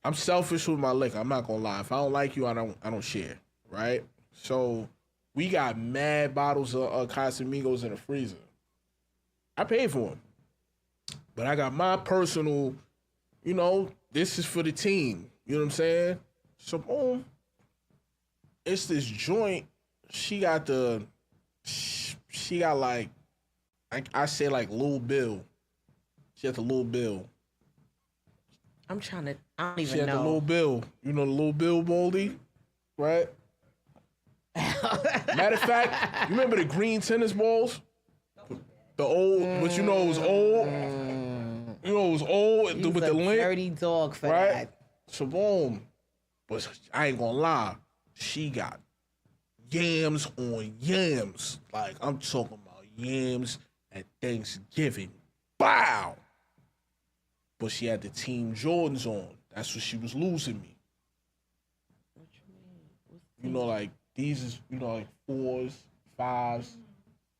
I'm selfish with my liquor. I'm not gonna lie. If I don't like you, I don't share. Right? So we got mad bottles of Casamigos in the freezer. I paid for them, but I got my personal. You know, this is for the team. You know what I'm saying? So boom, it's this joint. She got like, I say like Lil Bill. She got the Lil Bill. I don't even She had know. the Lil Bill. You know the Lil Bill moldy, right? Matter of fact, you remember the green tennis balls? The old, but you know it was old. You know it was old with the link. Dirty dog for right? that. So boom. But I ain't gonna lie, she got yams on yams. Like, I'm talking about yams at Thanksgiving. Bow! But she had the Team Jordans on. That's what she was losing me. What you mean? You know, like, these is, you know, like 4s, 5s.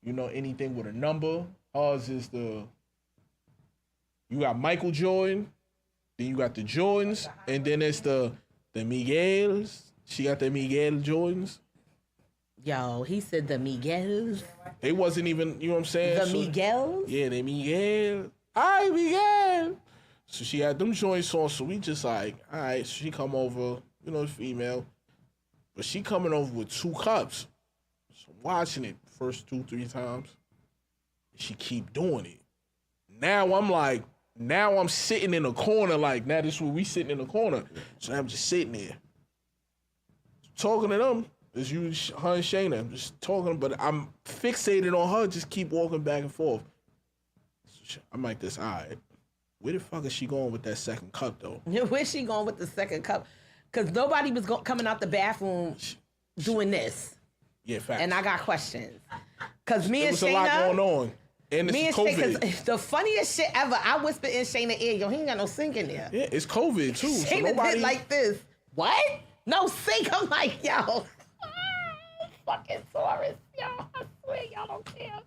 You know, anything with a number. Hers is you got Michael Jordan, then you got the Jordans, and then it's the Miguels. She got the Miguel Jordans. Yo, he said the Miguels. They wasn't even, you know what I'm saying? The Miguels? Yeah, the Miguel. Hi, Miguel. So she had them joints on, so we just like, all right, so she come over, you know, female. But she coming over with 2 cups. So I'm watching it first 2-3 times. She keep doing it. Now I'm sitting in a corner, like, now this is where we sitting in the corner. So I'm just sitting there. Talking to them. It's you, her and Shayna. I'm just talking, but I'm fixated on her, just keep walking back and forth. So I'm like this, all right. Where the fuck is she going with that second cup, though? Where's she going with the second cup? Because nobody was coming out the bathroom doing this. Yeah, facts. And I got questions. Because me and Shayna. There was a lot going on. And me it's and COVID. Shayna, the funniest shit ever, I whispered in Shayna's ear, yo, he ain't got no sink in there. Yeah, it's COVID, too. Shayna so did like this. What? No sink? I'm like, yo. Fucking Taurus, yo. I swear y'all don't care.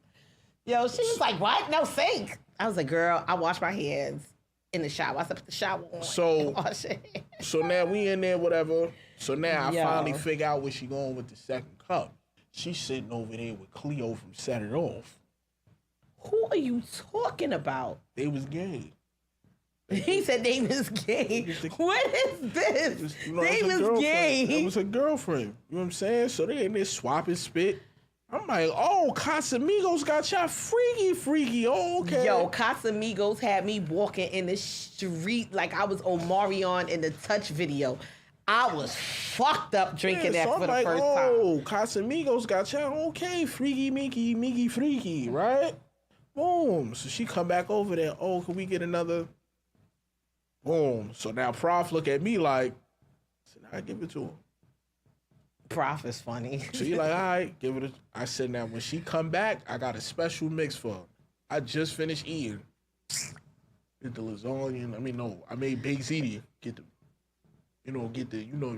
Yo, she was like, what? No sink. I was like, girl, I wash my hands in the shower. I said, put the shower on. So, wash it. So now we in there, whatever. So now I Yo. finally figure out where she going with the second cup. She's sitting over there with Cleo from Set It Off. Who are you talking about? They was gay. He said they was gay. What is this? You know, They that's her was girlfriend. gay. That was her girlfriend. You know what I'm saying? So they in there swapping spit. I'm like, oh, Casamigos got y'all freaky. Oh, okay. Yo, Casamigos had me walking in the street like I was Omarion in the Touch video. I was fucked up drinking that so for I'm the like, first time. oh, Casamigos got y'all okay. Freaky, Mickey, freaky, right? Boom. So she come back over there. Oh, can we get another? Boom. So now Prof look at me like, so now I give it to him. Prof is funny. So he like, all right, give it I said, now when she come back, I got a special mix for her. I just finished eating. Get the lasagna. I made baked ziti. Get the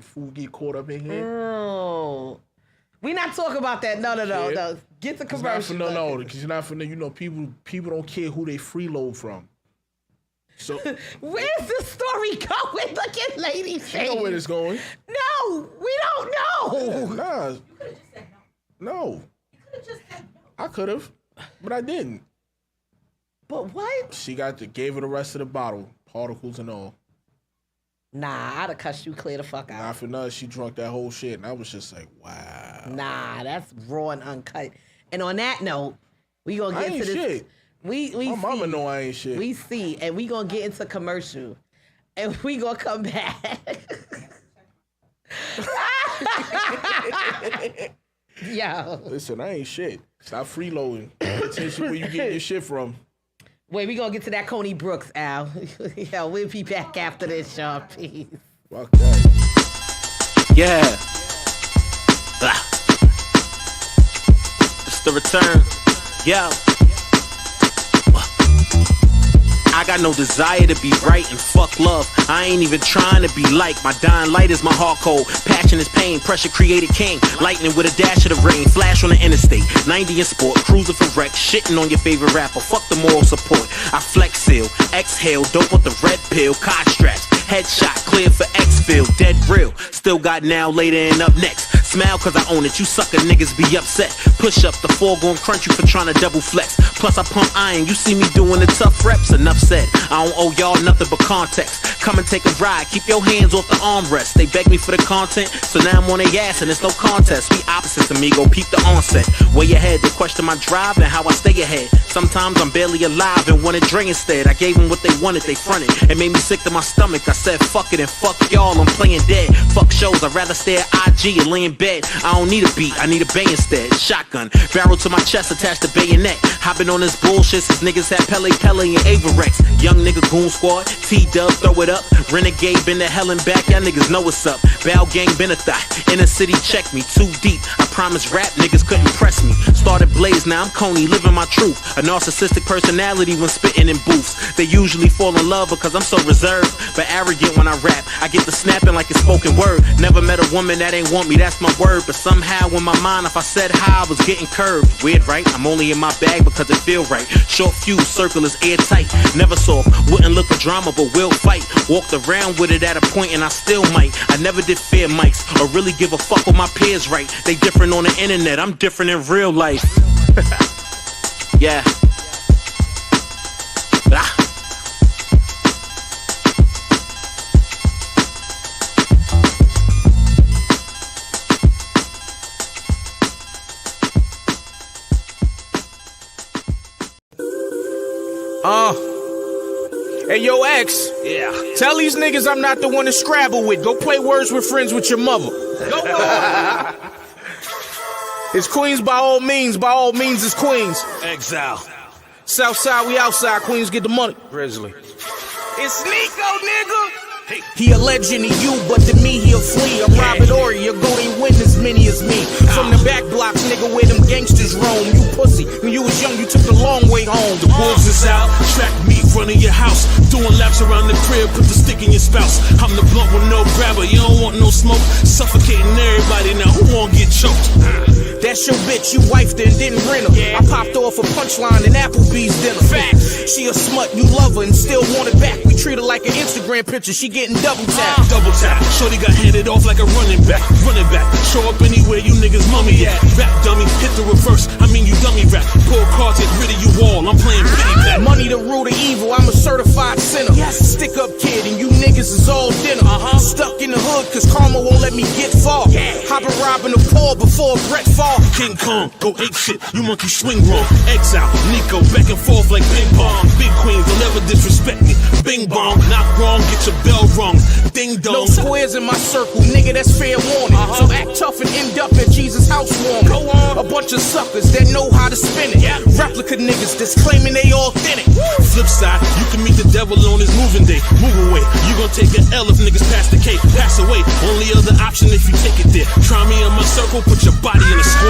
food get caught up in here. Oh. We not talking about that. No. Get the commercial. No, because you're not for people don't care who they freeload from. So where's the story going? Look at lady face. You know where it's going. No, we don't know. Nah. You could have just said no. No. You could have just said no. I could have, but I didn't. But what? She gave her the rest of the bottle, particles and all. Nah, I'd have cussed you clear the fuck out. Not for nothing, she drunk that whole shit, and I was just like, wow. Nah, that's raw and uncut. And on that note, we gonna get I ain't to this. Shit. We My mama know I ain't shit. We see, and we gonna get into commercial, and we gonna come back. Yo. Listen, I ain't shit. Stop freeloading. Pay attention where you get your shit from. Wait, we gonna get to that Coney Brooks, Al. Yo, we'll be back after this, y'all. Peace. Fuck that. Yeah. It's the return. Yo. I got no desire to be right and fuck love. I ain't even trying to be like. My dying light is my heart cold. Passion is pain. Pressure created king. Lightning with a dash of the rain. Flash on the interstate. 90 in sport. Cruising for wreck. Shitting on your favorite rapper. Fuck the moral support. I flex seal. Exhale. Dope with the red pill. Cod straps. Headshot. Clear for X-Field. Dead real. Still got now, later, and up next. Smile cause I own it, you sucker niggas be upset. Push up, the four gon' crunch you for trying to double flex. Plus I pump iron, you see me doing the tough reps. Enough said, I don't owe y'all nothing but context. Come and take a ride, keep your hands off the armrest. They beg me for the content, so now I'm on their ass and it's no contest. We opposites, amigo, peep the onset. Way ahead, they question my drive and how I stay ahead. Sometimes I'm barely alive and wanted Dre instead. I gave them what they wanted, they fronted. It made me sick to my stomach, I said fuck it and fuck y'all, I'm playing dead. Fuck shows, I'd rather stay at IG and lay in bed. I don't need a beat, I need a bay instead. Shotgun, barrel to my chest, attached to bayonet. Hopping on this bullshit since niggas had Pele and Averex. Young nigga goon squad, T-Dub, throw it up. Renegade been to hell and back, y'all niggas know what's up. Bow gang been a thot, inner city check me, too deep. I promise rap niggas couldn't press me. Started Blaze, now I'm Coney, living my truth. A narcissistic personality when spitting in booths. They usually fall in love because I'm so reserved, but arrogant when I rap. I get the snapping like it's spoken word. Never met a woman that ain't want me, that's my word. But somehow in my mind, if I said how, I was getting curved. Weird, right? I'm only in my bag because it feel right. Short fuse, circle is airtight. Never soft, wouldn't look for drama, but will fight. Walked around with it at a point and I still might. I never did fear mics or really give a fuck what my peers write. They different on the internet, I'm different in real life. Yeah. Ah. Hey, yo, X. Yeah. Tell these niggas I'm not the one to scrabble with. Go play Words with Friends with your mother. Go on. It's Queens by all means. By all means, it's Queens. Exile. Southside, we outside. Queens get the money. Grizzly. It's Nico, nigga. He a legend to you, but to me he a flea. I'm Robert Ory, your goat ain't win as many as me. From the back blocks, nigga, where them gangsters roam. You pussy, when you was young, you took the long way home. The wolves is out, track meet, front of your house. Doing laps around the crib, put the stick in your spouse. I'm the blunt with no grabber, you don't want no smoke. Suffocating everybody, now who won't get choked? That's your bitch, you wifed her and didn't rent her. I popped off a punchline in Applebee's dinner. Facts. She a smut, you love her and still want it back. We treat her like an Instagram picture, she getting double tapped. Double tap, shorty got handed off like a running back. Running back, show up anywhere you niggas mummy at. Rap dummy, hit the reverse, I mean you dummy rap. Pull cards, get rid of you all, I'm playing pity back. Money the root of evil, I'm a certified sinner. Stick up kid and you niggas is all dinner. Stuck in the hood cause karma won't let me get far. I've been robbing the poor before Brett fall. King Kong, go ape shit, you monkey swing wrong. Exile, Nico, back and forth like ping pong. Big queens, don't ever disrespect me. Bing bong, not wrong, get your bell rung. Ding dong. No squares in my circle, nigga, that's fair warning. So act tough and end up at Jesus' housewarming. A bunch of suckers that know how to spin it. Replica niggas that's claiming they authentic. Flip side, you can meet the devil on his moving day. Move away, you gon' take an L if niggas pass the cake. Pass away, only other option if you take it there. Try me in my circle, put your body in a square.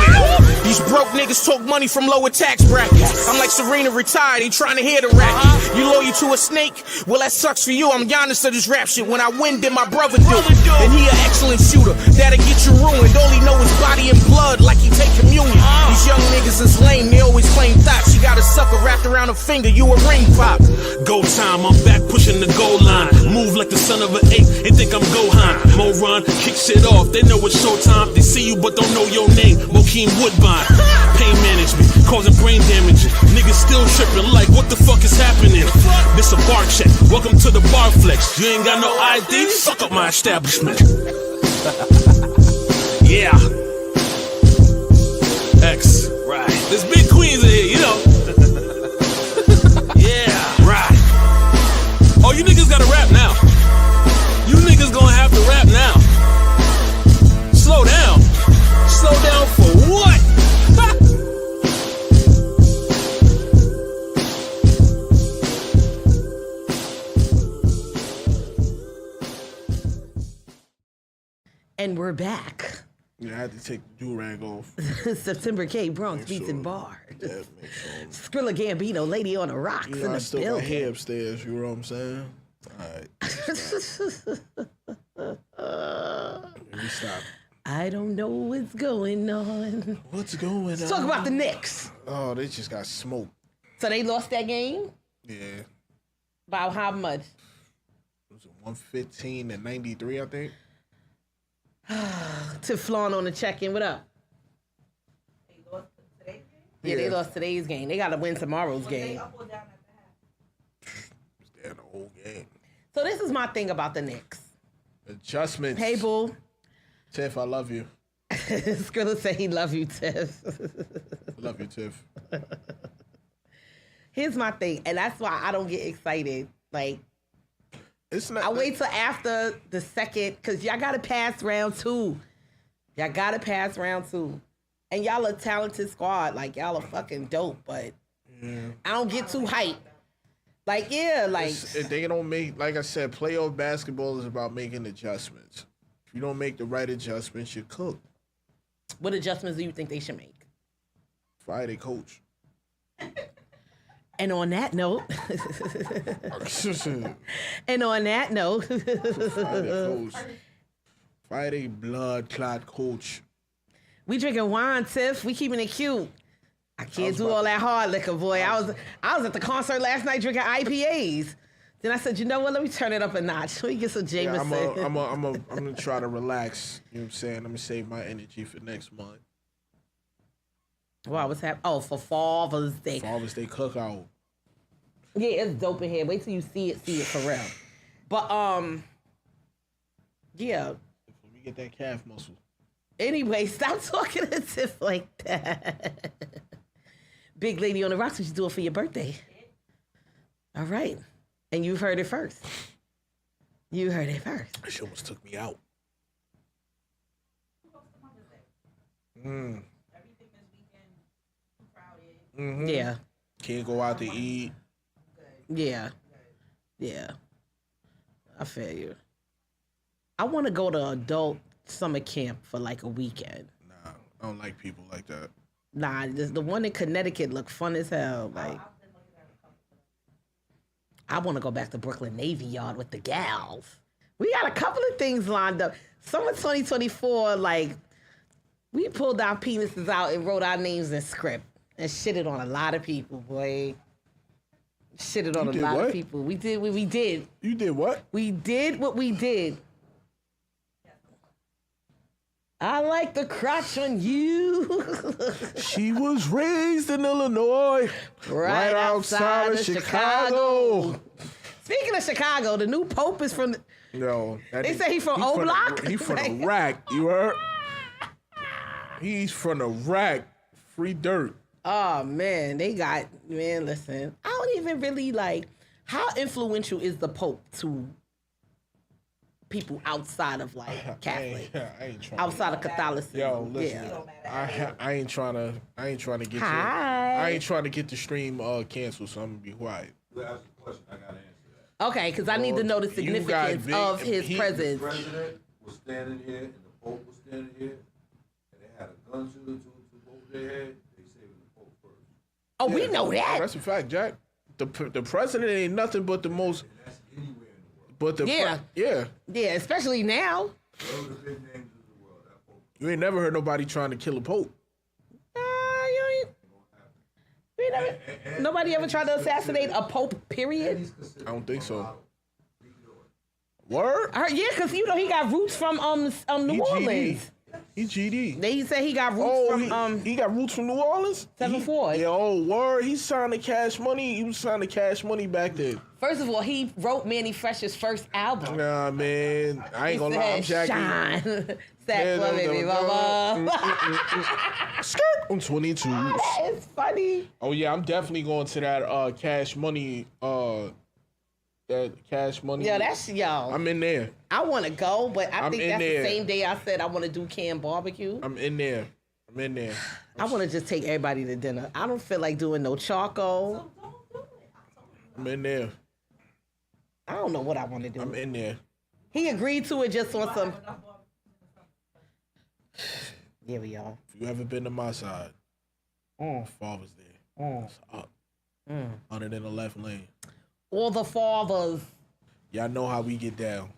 These broke niggas took money from lower tax brackets. I'm like Serena retired, ain't trying to hear the racket. You loyal to a snake? Well, that sucks for you. I'm Giannis of this rap shit. When I win, then my brother do. And he an excellent shooter, that'll get you ruined. All he know is body and blood like he take communion. These young niggas is lame, they always claim thoughts. She got a sucker wrapped around her finger, you a ring pop. Go time, I'm back pushing the goal line. Move like the son of an ape, they think I'm Gohan. Moron, kick shit off, they know it's showtime. They see you but don't know your name, Bokeem Woodbine. Pain management, causing brain damage. Niggas still tripping like, what the fuck is happening? This a bar check, welcome to the bar flex. You ain't got no ID, fuck up my establishment. Yeah. X. Right. There's big queens in here, you know. Yeah. Right. Oh, you niggas gotta rap now. You niggas gonna have to rap now. Slow down. Slow down for what? And we're back. Yeah, I had to take the do-rag off. September K, Bronx beats and Barz. Skrilla Gambino, Lady on the Rocks You know, in I the still got building. hair upstairs, you know what I'm saying? All right. Let me stop. I don't know what's going on. What's going on? Let's talk about the Knicks. Oh, they just got smoked. So they lost that game? Yeah. About how much? It was 115 to 93, I think. Teflon on the check-in. What up? Yeah, they lost today's game. They got to win tomorrow's game. They're the whole game. So this is my thing about the Knicks. Adjustments. Hey, boo. Tiff, I love you. Skrilla say he love you, Tiff. Love you, Tiff. Here's my thing, and that's why I don't get excited. Like, it's not. I wait till after the second, because y'all got to pass round 2. Y'all got to pass round 2. And y'all a talented squad. Like, y'all are fucking dope, but I don't get too hyped. Like, yeah, like. If they don't make, like I said, playoff basketball is about making adjustments. If you don't make the right adjustments, you cook. What adjustments do you think they should make? Fire their coach. And on that note, Fire their blood clot coach. We drinking wine, Tiff. We keeping it cute. I can't do all that hard liquor, boy. I was at the concert last night drinking IPAs. Then I said, you know what? Let me turn it up a notch. Let me get some Jameson. Yeah, I'm gonna try to relax. You know what I'm saying? I'm gonna save my energy for next month. Wow, what's happening? Oh, for Father's Day. Father's Day cookout. Yeah, it's dope in here. Wait till you see it for real. But yeah. Let me get that calf muscle. Anyway, stop talking to Tiff like that. Big Lady on the Rocks, what you doing for your birthday? All right. And you've heard it first. You heard it first. She almost took me out. Everything this weekend crowded. Mm-hmm. Yeah. Can't go out to eat. Yeah. Yeah. I feel you. I want to go to adult summer camp for like a weekend. Nah, I don't like people like that. Nah, the one in Connecticut looked fun as hell. Like, I want to go back to Brooklyn Navy Yard with the gals. We got a couple of things lined up. Summer 2024, like, we pulled our penises out and wrote our names in script and shitted on a lot of people, boy. Shitted on a lot of people. We did what we did. You did what? We did what we did. I like the crotch on you. She was raised in Illinois, right outside of Chicago. Speaking of Chicago, the new pope is from. No, They say he's from O Block. He's from the rack. You heard? He's from the rack. Free dirt. Oh man, listen. I don't even really like. How influential is the pope to people outside of like Catholic, I ain't trying outside of Catholicism? Yo, listen, I ain't trying to get I ain't trying to get the stream canceled, so I'm gonna be quiet. Ask a question. I gotta answer that. Okay, because I need to know the significance of his presence. The president was standing here, and the Pope was standing here, and they had a gun to both their head. They saving the Pope first. Oh, we know that. That's a fact, Jack. The president ain't nothing but the most. That's anywhere in the world. But the yeah, especially now. Those are the big names of the world. That Pope. You ain't never heard nobody trying to kill a pope. Nobody ever tried to assassinate a pope, period? I don't think so. Word? Yeah, because he got roots from New Orleans. He GD. They say he got roots from he got roots from New Orleans? 7-4. Yeah, oh word. He's trying to cash money. He was trying to cash money back then. First of all, he wrote Manny Fresh's first album. Nah, man. I ain't gonna lie. I'm Jackie. Shine. Sack baby, mama. Skirt on 22. It's funny. Oh yeah, I'm definitely going to that cash money. That cash money. Yeah, that's I'm in there. I want to go, but I think that's there. the same day I said I want to do canned barbecue. I'm in there. I want to just take everybody to dinner. I don't feel like doing no charcoal. I'm in there. I don't know what I want to do. I'm in there. He agreed to it just on some. Here we are. If you ever been to my side, Father's Day. It's up. 111 lane. All the fathers. Y'all know how we get down.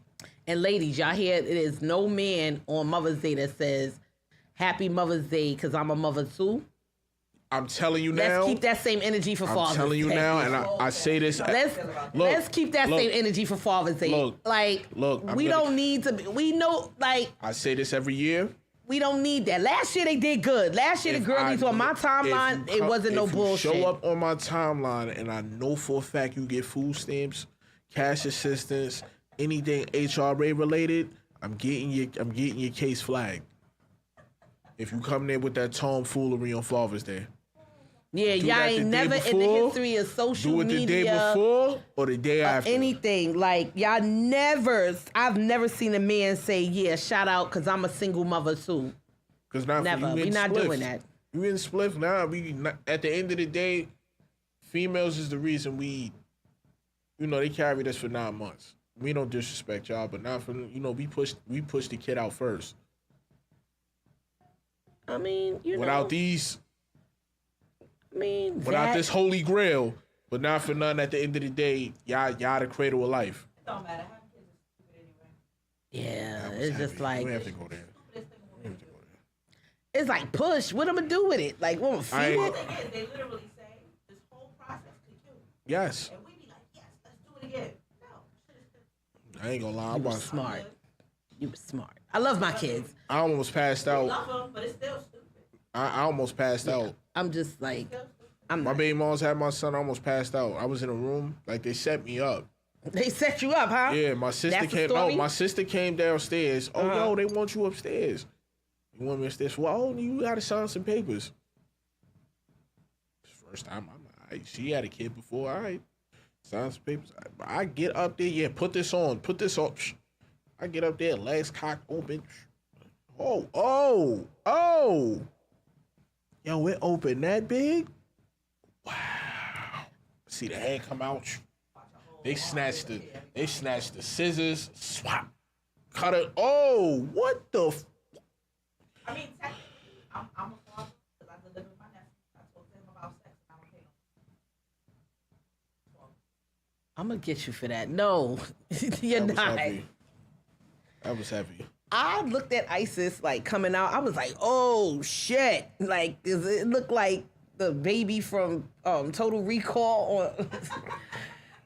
And ladies, y'all hear it is no man on Mother's Day that says, Happy Mother's Day, because I'm a mother too. I'm telling you now. Let's keep that same energy for Father's Day. I'm telling you now, and I say this. Let's keep that same energy for Father's Day. We don't need to be, we know, like. I say this every year. We don't need that. Last year they did good. Last year the girlies on my timeline, it wasn't no bullshit. Show up on my timeline, and I know for a fact you get food stamps, cash assistance, anything HRA related. I'm getting your case flagged. If you come there with that tomfoolery on Father's Day. Yeah, y'all ain't never in the history of social media. Do it the day before or the day after. Anything. Like, y'all never, I've never seen a man say, yeah, shout out because I'm a single mother too. Because now never. We're not doing that. You in spliff now. At the end of the day, females is the reason they carried us for 9 months. We don't disrespect y'all, but not for, we pushed the kid out first. I mean, without this holy grail, but not for none. At the end of the day, y'all the cradle of life. It don't matter. Yeah, it's just like. We have to go there. It's like push. What am I do with it? Like, what am I feed it? The thing is, they literally say this whole process could kill you. Yes. And we be like, yes, let's do it again. No. I ain't gonna lie. You were smart. You were smart. I love my kids. I almost passed out. Love them, but it's still stupid. I almost passed out. I'm just like, my baby moms had my son. I almost passed out. I was in a room, like they set me up. They set you up, huh? Yeah, my sister came. No, my sister came downstairs. Oh, yo, they want you upstairs. You want me upstairs? Well, you gotta sign some papers. First time, she had a kid before. All right, sign some papers. I get up there. Yeah, put this on. Put this on. I get up there, legs cocked open. Oh. Yo, it open that big? Wow. See the head come out. They snatched the scissors. Swap. Cut it. Oh, what the I mean, technically, I'm a father because I live with my nephew. I told him about sex and I don't pay him. I'm gonna get you for that. No, you're not. I was happy. I looked at ISIS like coming out. I was like, oh shit! Like, it looked like the baby from Total Recall,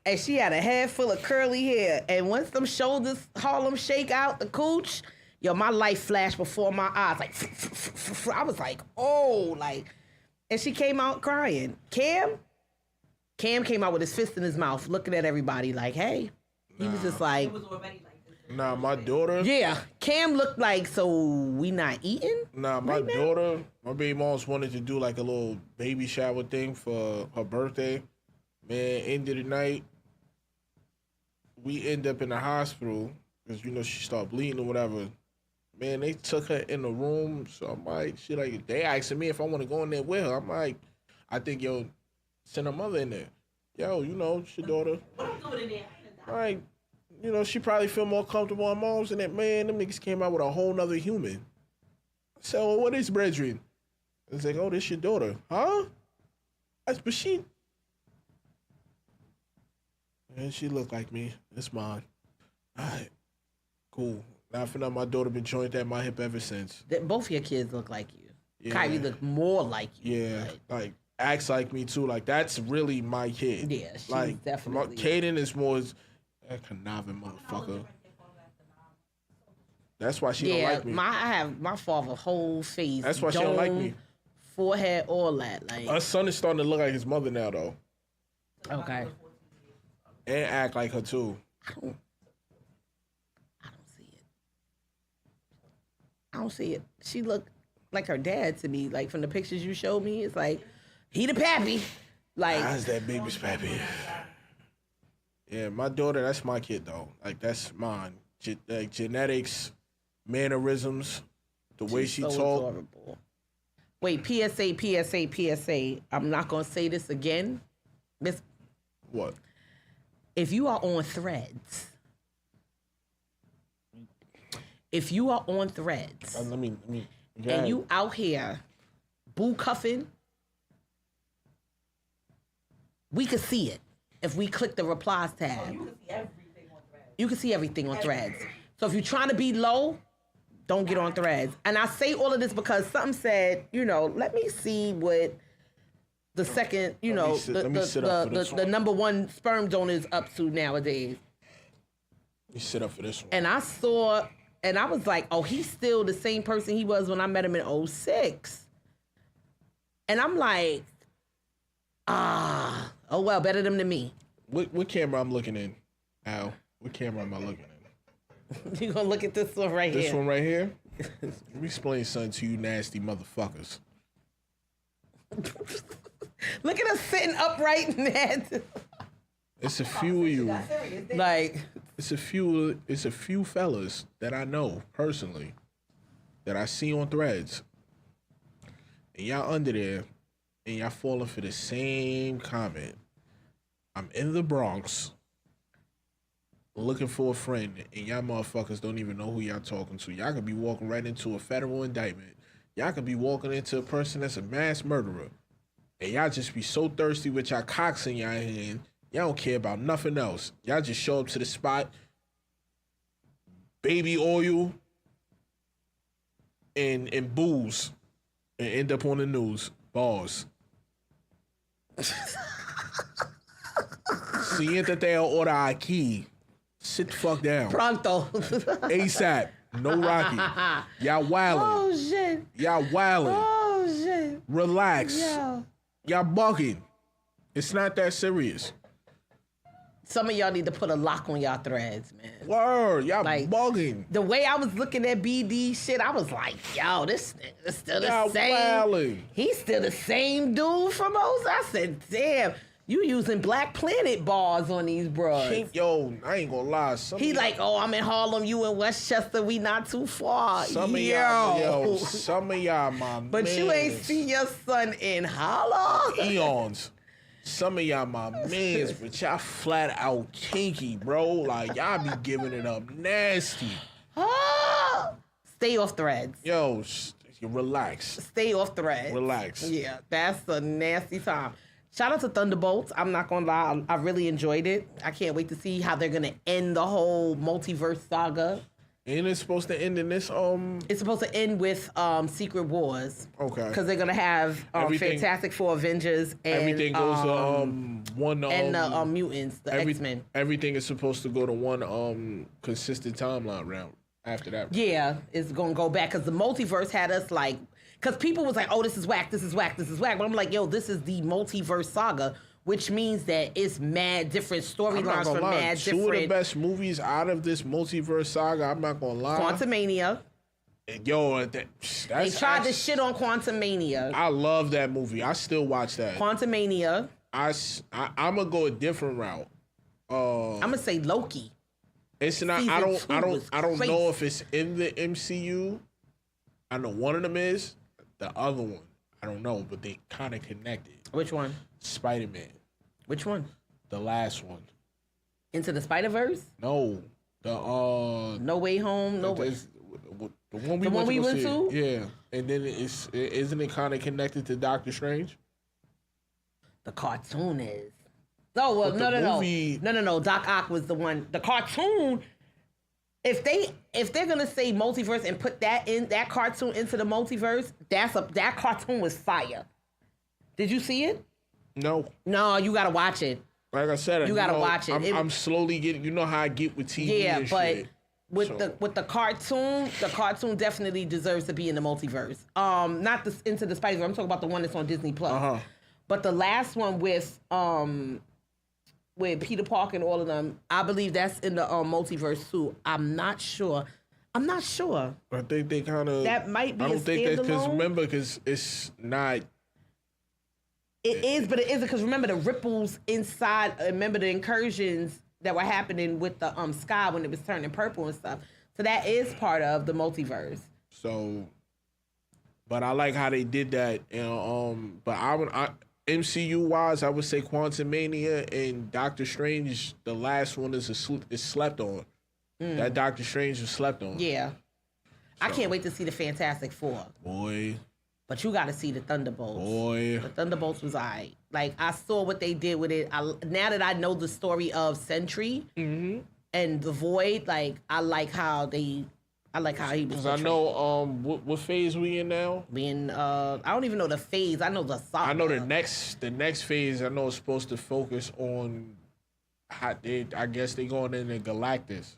and she had a head full of curly hair. And once them shoulders Harlem shake out the cooch, yo, my life flashed before my eyes. Like, I was like, oh, like, and she came out crying. Cam came out with his fist in his mouth, looking at everybody like, hey. He was just like. Nah, my daughter. Yeah, Cam looked like, so we not eating? Nah, my daughter, my baby moms wanted to do like a little baby shower thing for her birthday. Man, end of the night, we end up in the hospital because, she started bleeding or whatever. Man, they took her in the room. So I'm like, they asking me if I want to go in there with her. I'm like, I think, send her mother in there. Yo, it's your daughter. What I'm doing in there? Like, she probably feel more comfortable on moms and that, man, them niggas came out with a whole nother human. So, what is brethren? It's like, oh, this your daughter. Huh? But she... Man, she look like me. It's mine. All right. Cool. Not for nothing, my daughter been joined at my hip ever since. Both your kids look like you. Yeah. Kyrie look more like you. Yeah, like acts like me too. Like, that's really my kid. Yeah, she's like, definitely. Kaden is more... That conniving motherfucker. That's why she don't like me. I have my father whole face. That's why she don't like me. Forehead, all that. Like, her son is starting to look like his mother now, though. Okay. And act like her too. I don't see it. I don't see it. She looked like her dad to me. Like, from the pictures you showed me, it's like he the pappy. Like, how's that baby's pappy? Yeah, my daughter, that's my kid, though. Like, that's mine. Genetics, mannerisms, the way she talk. Adorable. Wait, PSA. I'm not going to say this again. Miss. What? If you are on Threads. Let me. and you out here boo cuffing, we could see it if we click the replies tab. You can see everything on Threads. So if you're trying to be low, don't get on Threads. And I say all of this because something said, let me see what the second, the number one sperm donor is up to nowadays. You sit up for this one. And I saw, and I was like, oh, he's still the same person he was when I met him in 2006. And I'm like, oh well, better them than me. What camera I'm looking in, Al? What camera am I looking in? You gonna look at this one right here? This one right here? Let me explain something to you nasty motherfuckers. Look at us sitting upright, Ned. It's a few of you. Like, it's a few fellas that I know personally that I see on Threads. And y'all under there and y'all falling for the same comment. I'm in the Bronx looking for a friend, and y'all motherfuckers don't even know who y'all talking to. Y'all could be walking right into a federal indictment. Y'all could be walking into a person that's a mass murderer. And y'all just be so thirsty with y'all cocks in y'all hand, y'all don't care about nothing else. Y'all just show up to the spot, baby oil, and booze, and end up on the news. Barz. Siéntate ahora aquí. Sit the fuck down. Pronto. ASAP. No Rocky. Y'all wildin'. Oh, shit. Y'all wildin'. Oh, shit. Relax. Yeah. Y'all bugging. It's not that serious. Some of y'all need to put a lock on y'all Threads, man. Word. Y'all bugging. The way I was looking at BD shit, I was like, yo, this nigga's still the y'all same. Wildin'. He's still the same dude from O's. I said, damn. You using Black Planet bars on these bros. Yo, I ain't gonna lie. He like, oh, I'm in Harlem, you in Westchester, we not too far. Some of y'all, some of y'all, my But mans. you ain't seen your son in Harlem. Eons. Some of y'all my mans, but y'all flat out kinky, bro. Like, y'all be giving it up nasty. Stay off Threads. Yo, relax. Stay off Threads. Relax. Yeah, that's a nasty time. Shout out to Thunderbolts. I'm not gonna lie, I really enjoyed it. I can't wait to see how they're gonna end the whole multiverse saga. And it's supposed to end in this It's supposed to end with Secret Wars. Okay. Because they're gonna have Fantastic Four, Avengers, and everything goes to one and the mutants, the X-Men. Everything is supposed to go to one consistent timeline round after that. Yeah, it's gonna go back because the multiverse had us like. Because people was like, oh, this is whack, this is whack, this is whack. But I'm like, yo, this is the multiverse saga, which means that it's mad different storylines from mad different... Two of the best movies out of this multiverse saga, I'm not going to lie. Quantumania. Yo, They tried to shit on Quantumania. I love that movie. I still watch that. Quantumania. I'm going to go a different route. I'm going to say Loki. It's not... I don't know if it's in the MCU. I know one of them is. The other one, I don't know, but they kind of connected. Which one? Spider-Man. Which one? The last one. Into the Spider-Verse? No. The No Way Home. No Way. The one we went to. Yeah, and then isn't it kind of connected to Doctor Strange? The cartoon is. Oh well, no. Doc Ock was the one. The cartoon. If they're gonna say multiverse and put that cartoon into the multiverse, that cartoon was fire. Did you see it? No. No, you gotta watch it. Like I said, you gotta watch it. I'm slowly getting. You know how I get with TV. Yeah, and but shit. with the cartoon definitely deserves to be in the multiverse. Not Into the Spider-Verse. I'm talking about the one that's on Disney Plus. But the last one with Peter Parker and all of them, I believe that's in the multiverse too. I'm not sure. I think they kind of. That might be. I don't think that because it's not. It is, but it isn't because remember the ripples inside. Remember the incursions that were happening with the sky when it was turning purple and stuff. So that is part of the multiverse. So, but I like how they did that. But MCU wise, I would say Quantumania and Doctor Strange. The last one is slept on. That Doctor Strange is slept on. Yeah, I can't wait to see the Fantastic Four. Boy. But you got to see the Thunderbolts. Boy. The Thunderbolts was alright. Like, I saw what they did with it. Now that I know the story of Sentry and the Void, like, I like how he was portrayed. Because I know what phase we in now? I don't even know the phase. I know the song. I know the next phase. I know it's supposed to focus on how I guess they going into Galactus.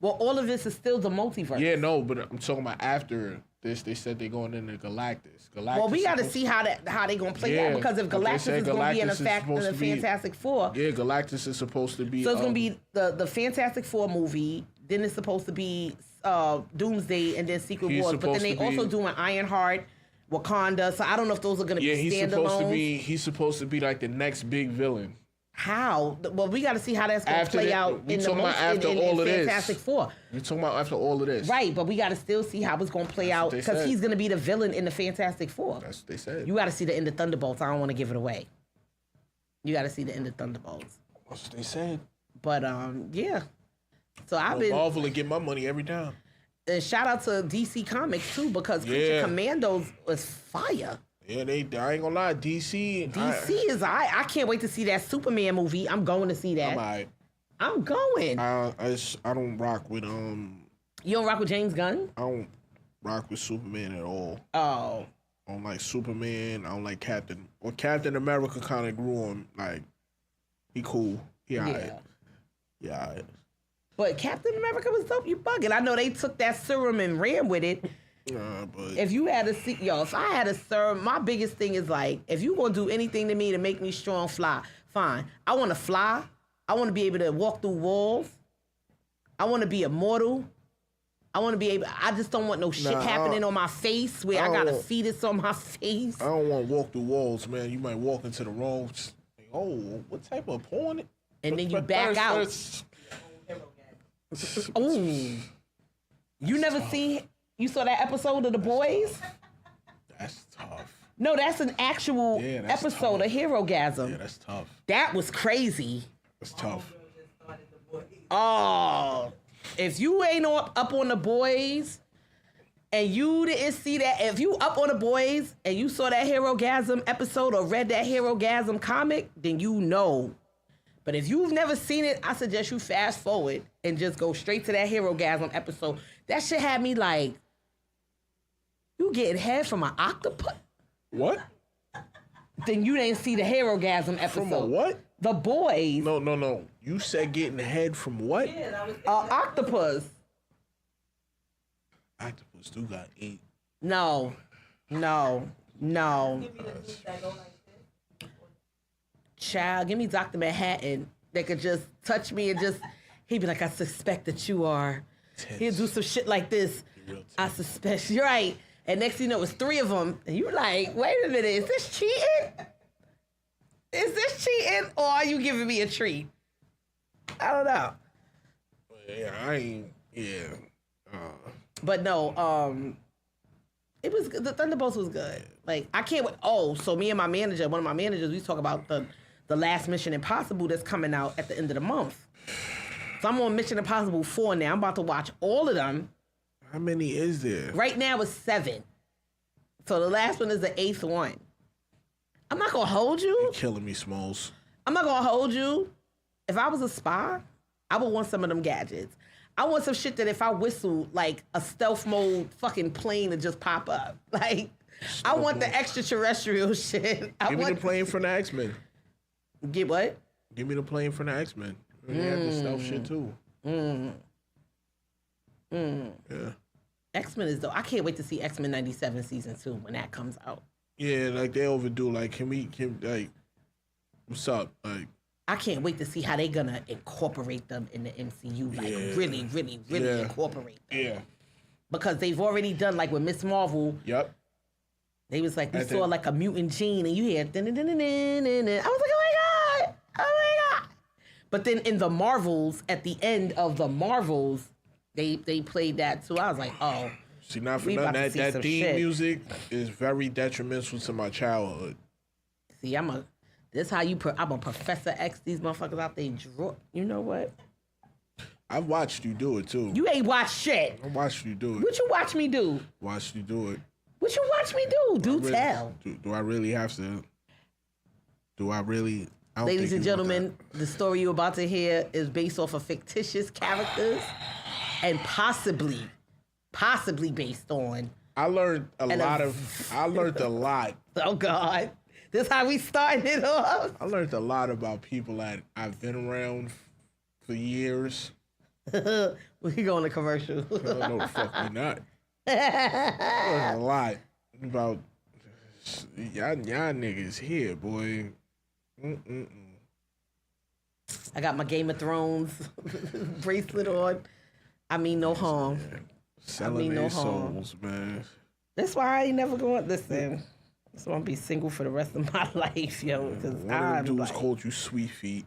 Well, all of this is still the multiverse. Yeah, no, but I'm talking about after this. They said they going into Galactus. Well, we got to see how they gonna play that, because if Galactus is gonna be in the Fantastic Four, yeah, Galactus is supposed to be. So it's gonna be the Fantastic Four movie. Then it's supposed to be Doomsday and then Secret Wars. But then they also doing Ironheart, Wakanda. So I don't know if those are gonna be standalone. He's supposed to be like the next big villain. How? Well, we got to see how that's going to play out in Fantastic Four. You're talking about after all of this. Right, but we got to still see how it's going to play out, because he's going to be the villain in the Fantastic Four. That's what they said. You got to see the end of Thunderbolts. I don't want to give it away. You got to see the end of Thunderbolts. That's what they said. But, yeah. So Marvel will get my money every time. And shout out to DC Comics, too, because Creature Commandos was fire. Yeah, I ain't gonna lie. DC is I can't wait to see that Superman movie. I'm going to see that. I'm going. I don't rock with You don't rock with James Gunn? I don't rock with Superman at all. Oh. I don't like Superman. I don't like Captain. Well, Captain America kind of grew on. Like, he cool. He alright. Yeah, alright. But Captain America was dope. You bugging. I know they took that serum and ran with it. But if you had if I had a serum, my biggest thing is like, if you gonna do anything to me to make me strong, fine. I want to fly. I want to be able to walk through walls. I want to be immortal. I just don't want no shit happening on my face where I got a fetus on my face. I don't want to walk through walls, man. You might walk into the wrong. Oh, what type of porn? And then you back out. Oh, you never seen? You saw that episode of The Boys? That's tough. No, that's an actual episode of Herogasm. Yeah, that's tough. That was crazy. That's tough. Oh, if you ain't up on The Boys and you didn't see that, if you up on The Boys and you saw that Herogasm episode or read that Herogasm comic, then you know. But if you've never seen it, I suggest you fast forward and just go straight to that Herogasm episode. That shit had me like, you getting head from an octopus? What? Then you didn't see the Herogasm episode. From a what? The Boys. No. You said getting head from what? Yeah, that was octopus. Octopus do got 8. No. Child, give me Dr. Manhattan that could just touch me and just, he'd be like, I suspect that you are. He'll do some shit like this. I suspect, you're right. And next thing you know, it's 3 of them. And you're like, wait a minute, is this cheating? Is this cheating or are you giving me a treat? I don't know. But no, it was good. The Thunderbolts was good. Like, I can't wait. Oh, so me and my manager, one of my managers, we talk about the last Mission Impossible that's coming out at the end of the month. So I'm on Mission Impossible 4 now. I'm about to watch all of them. How many is there? Right now it's 7. So the last one is the 8th one. I'm not gonna hold you. You're killing me, Smalls. I'm not gonna hold you. If I was a spy, I would want some of them gadgets. I want some shit that if I whistle, like a stealth mode fucking plane to just pop up. Like, I want the extraterrestrial shit. Give me the plane from the X-Men. Get what? Give me the plane from the X-Men. They have the stealth shit too. Yeah. X-Men is dope. I can't wait to see X-Men 97 season 2 when that comes out. Yeah, like they overdo. Like, can what's up? Like, I can't wait to see how they gonna incorporate them in the MCU. Like, really incorporate them. Yeah. Because they've already done, like with Miss Marvel. Yep. They was like, we saw like a mutant gene and you hear I was like, oh my God. But then in the Marvels, at the end of the Marvels, they played that too. I was like, oh. See, not for nothing, that theme music is very detrimental to my childhood. See, I'm a Professor X these motherfuckers out there draw. You know what? I've watched you do it too. You ain't watched shit. I watched you do it. What you watch me do? Watched you do it. What you watch me do? Tell. Do I really have to? Do I really? I don't Ladies think and you want gentlemen, the story you're about to hear is based off of fictitious characters and possibly based on. I learned a lot. Oh God, this how we starting it off. I learned a lot about people that I've been around for years. We going to commercial. No, the fuck we not. I learned a lot about y'all niggas here, boy. I got my Game of Thrones bracelet on. I mean no harm. Selling their souls, man. That's why I ain't never going. Listen, so I'm gonna be single for the rest of my life, yo. Because One of them dudes called you Sweet Feet.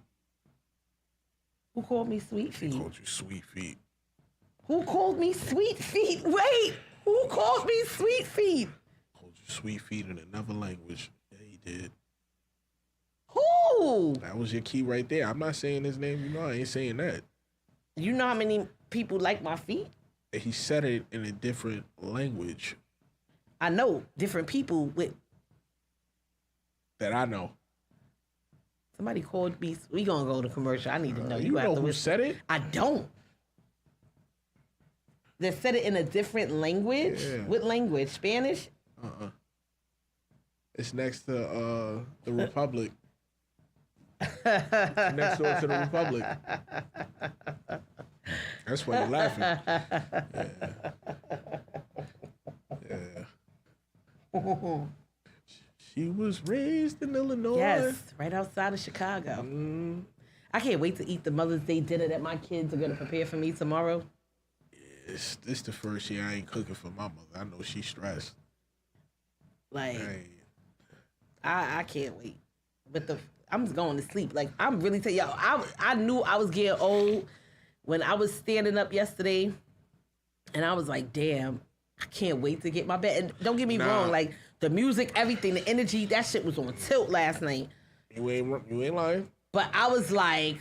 Who called me Sweet Feet? He called you Sweet Feet. Who called me Sweet Feet? Wait, who called me Sweet Feet? Called you Sweet Feet in another language. Yeah, he did. Who? That was your key right there. I'm not saying his name. You know, I ain't saying that. You know how many people like my feet? He said it in a different language. I know different people with. That I know. Somebody called me. We gonna go to commercial. I need to know. You know who said it? I don't. They said it in a different language. Yeah. What language? Spanish? It's next to the Republic. Next door to the Republic. That's why you're laughing. Yeah. She was raised in Illinois. Yes, right outside of Chicago. I can't wait to eat the Mother's Day dinner that my kids are gonna prepare for me tomorrow. This the first year I ain't cooking for my mother. I know she's stressed. Like, I can't wait. But I'm just going to sleep. Like, I'm really telling y'all, I knew I was getting old when I was standing up yesterday, and I was like, damn, I can't wait to get my bed. And don't get me wrong, like, the music, everything, the energy, that shit was on tilt last night. You ain't lying. But I was like,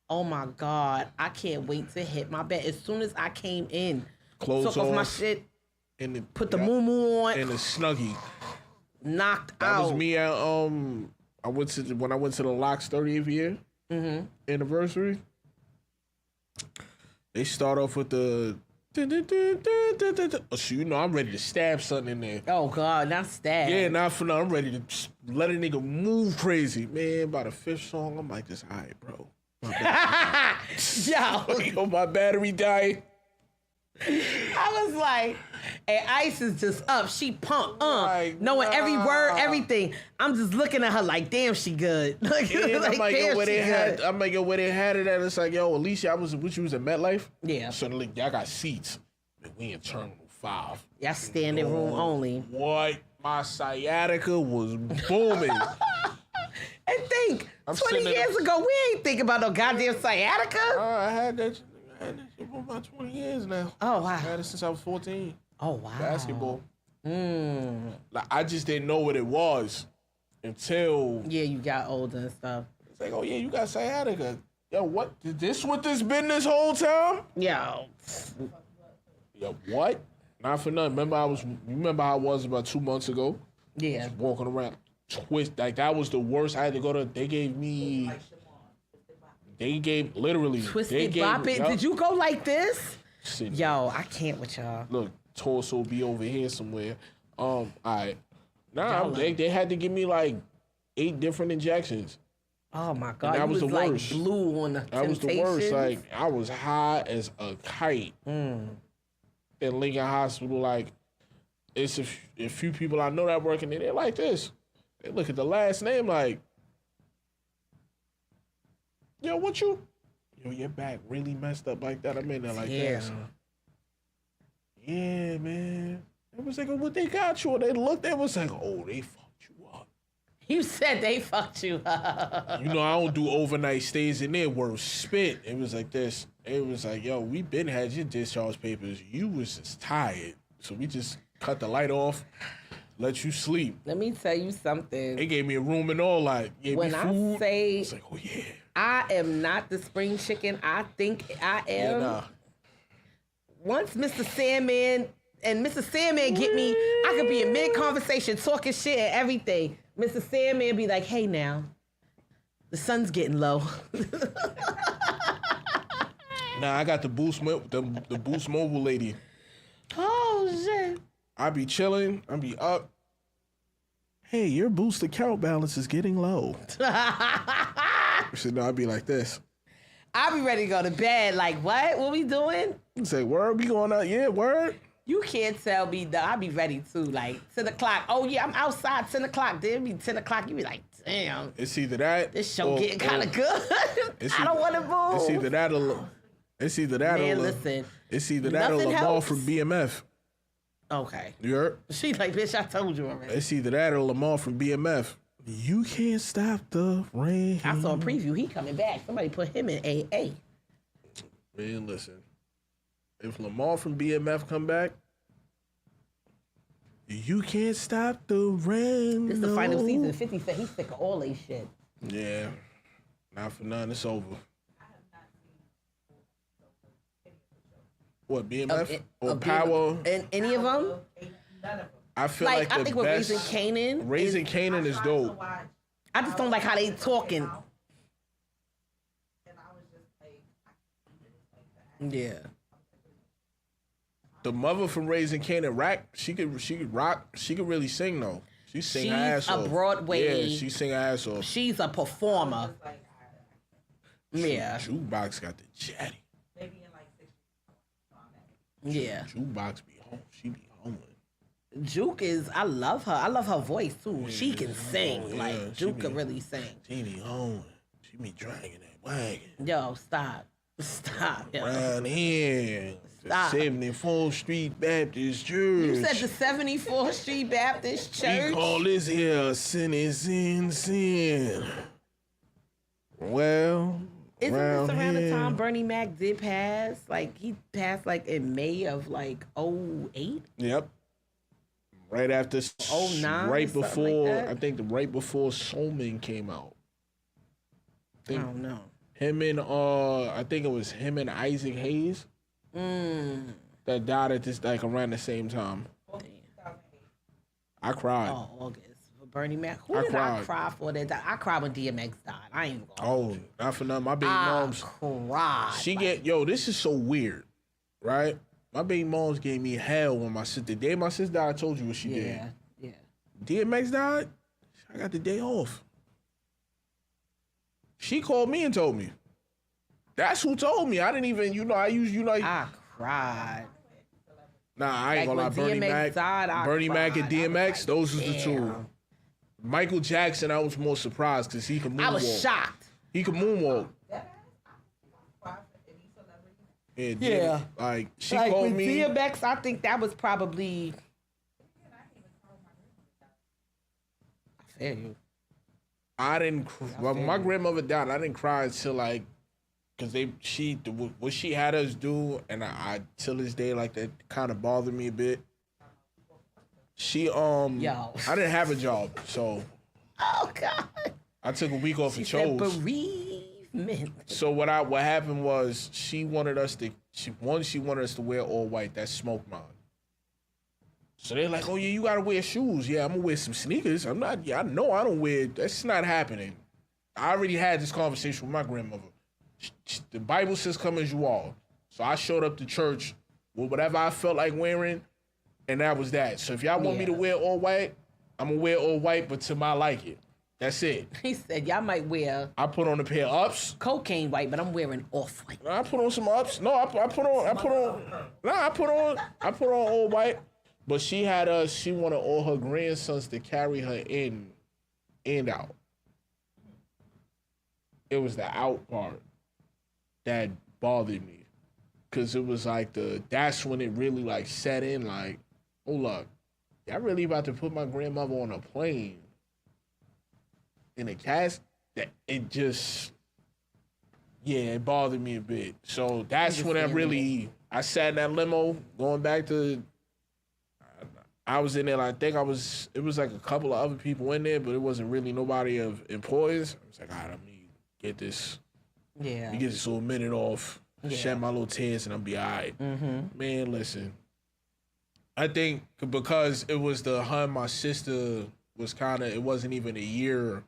oh my God, I can't wait to hit my bed. As soon as I came in, Clothes took off my off, shit, and put the moo-moo on, and the Snuggie. knocked That out. was me at when I went to the Locks 30th year anniversary. They start off with the so you know I'm ready to stab something in there. Oh God, not stab. Yeah, not for nothing. I'm ready to let a nigga move crazy. Man, by the fifth song, I'm like, this alright, bro. Yo, my battery died. I was like, and Ice is just up. She pumped, knowing every word, everything. I'm just looking at her like, damn, she good. Like, I'm like, damn, yo, where she they had, good. I'm like, yo, where they had it at? It's like, yo, at least y'all was at MetLife. Yeah. Suddenly, y'all got seats. Man, we in Terminal 5. Y'all standing room only. What? My sciatica was booming. And think, I'm 20 years ago, we ain't think about no goddamn sciatica. I had that shit for about 20 years now. Oh, wow. I had it since I was 14. Oh, wow. Basketball. Like, I just didn't know what it was until... Yeah, you got older and stuff. It's like, oh, yeah, you got sciatica. Yo, what? This what this been this whole time? Yo, what? Not for nothing. Remember how I was about 2 months ago? Yeah. Just walking around, twist. Like, that was the worst. I had to go to... They gave literally... Twisted Bop It. Did you go like this? Shit. Yo, I can't with y'all. Look, torso be over here somewhere. Alright. Nah, they had to give me like 8 different injections. Oh my God, that you was the like worst. blue on the That was the worst. Like, I was high as a kite. In Lincoln Hospital, like, it's a few people I know that work in there. They're like this. They look at the last name like, yo, your back really messed up like that? I'm in there like that. Yeah, man. It was like, what they got you? They looked, they was like, oh, they fucked you up. You said they fucked you up. You know, I don't do overnight stays in there where spit. It was like this. It was like, yo, we been had your discharge papers. You was just tired. So we just cut the light off, let you sleep. Let me tell you something. They gave me a room and all, like, gave when me food. I say, it's like, oh, yeah. I am not the spring chicken. I think I am. Yeah, nah. Once Mr. Sandman and Mr. Sandman get me, I could be in mid-conversation talking shit and everything. Mr. Sandman be like, hey now, the sun's getting low. Nah, I got the Boost Mobile lady. Oh, shit. I be chilling. I be up. Hey, your Boost account balance is getting low. So no, I be like this. I be ready to go to bed. Like, what? What we doing? Say, word, we going out? Yeah, word. You can't tell me that. I be ready too. Like 10 o'clock. Oh yeah, I'm outside 10 o'clock. Then be 10 o'clock. You be like, damn. It's either that. This show getting kind of good. I don't want to move. It's either that or. It's either that Man, or. listen. It's either that or nothing Lamar helps. from BMF. Okay. You heard? She like, bitch, I told you already. It's either that or Lamar from BMF. You can't stop the rain. I saw a preview. He coming back. Somebody put him in AA. Man, listen. If Lamar from BMF come back, you can't stop the rain. This is the final season. 50 said he's sick of all that shit. Yeah. Not for none. It's over. What, BMF? or Power? And any of them? I feel like I the think with best. Raising Kanan. Raising Kanan is dope. I just don't like how they talking. Yeah. The mother from Raising Kanan, she could rock. She could really sing though. She sing her ass off. She's a Broadway. Yeah, she sing her ass off. She's a performer. Yeah. Jukebox got the chatty. Yeah. Jukebox be home. She be home. Juke is, I love her. I love her voice too. She can sing. Like, Juke can really sing. She be home. She be dragging that wagon. Yo, stop. Stop. Yo. Around here. Stop. The 74th Street Baptist Church. You said the 74th Street Baptist Church? We call this here sin is sin. Well, Isn't this around the here, time Bernie Mac did pass? Like, he passed, like, in May of, like, 08? Yep. Right after, 09, right something before, like that? I think right before Soul Man came out. I don't know. Him and, I think it was him and Isaac Hayes that died at this, like, around the same time. I cried. Oh, August. For Bernie Mac. Who I did I cried. cry for that died? I cried when DMX died. I ain't even gonna. Oh, not for nothing. My baby mom's. Cried. She get, yo, this is so weird, right? My baby mom's gave me hell when my sister, the day my sister died, I told you what she did. Yeah. DMX died, I got the day off. She called me and told me. That's who told me. I didn't even, I cried. Nah, I ain't Like gonna lie. when Bernie DMX Mac, died, I Bernie Mac and cried. I was DMX, like, those was the two. damn. Michael Jackson, I was more surprised because he could moonwalk. I was shocked. He could moonwalk. Yeah. Like, she Like called with me. DMX, I think that was probably. I feel you. I didn't. When my grandmother died, I didn't cry until like, cause what she had us do, and I till this day like that kind of bothered me a bit. She I didn't have a job, so. Oh God. I took a week off and She said chose. bereavement. So what happened was she wanted us to wear all white. That's smoke mine. So they're like, oh yeah, you gotta wear shoes. Yeah, I'm gonna wear some sneakers. I know I don't wear. That's not happening. I already had this conversation with my grandmother. The Bible says, "Come as you are." So I showed up to church with whatever I felt like wearing, and that was that. So if y'all want me to wear all white, I'm gonna wear all white, but to my liking. That's it. He said, y'all might wear. I put on a pair of ups. Cocaine white, but I'm wearing off white. I put on some ups. No, I put on all white. But she wanted all her grandsons to carry her in and out. It was the out part that bothered me. Cause it was like that's when it really like set in like, hold up. Y'all really about to put my grandmother on a plane in a cast? That it just, it bothered me a bit. So that's when I sat in that limo going back to, I was in there, it was like a couple of other people in there, but it wasn't really nobody of employees. I was like, all right, let me get this Yeah. You get this little minute off, Yeah. shed my little tears, and I'll be all right. Mm-hmm. Man, listen. I think because it was her and my sister was kind of, it wasn't even a year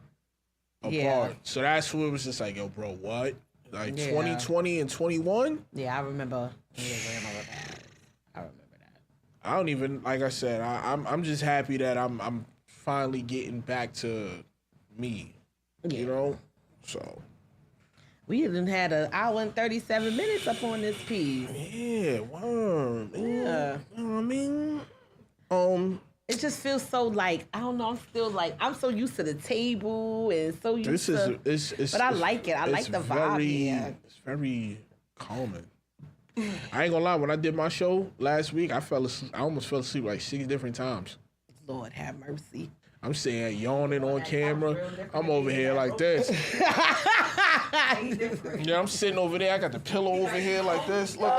apart. Yeah. So that's what it was just like, yo, bro, what? Like Yeah. 2020 and 21? Yeah, I remember. Yeah, grandmother passed. I remember that. I don't even, like I said, I'm just happy that I'm finally getting back to me. Yeah. You know? So. We even had an hour and 37 minutes up on this piece. Yeah, word. Yeah. You know what I mean? It just feels so like, I don't know, I'm still like, I'm so used to the table and so used to. But I like it. I like the vibe here. It's very calming. I ain't gonna lie, when I did my show last week, I almost fell asleep like 6 different times. Lord have mercy. I'm sitting yawning on camera. I'm over here like this. Yeah, I'm sitting over there. I got the pillow over here like this. Look,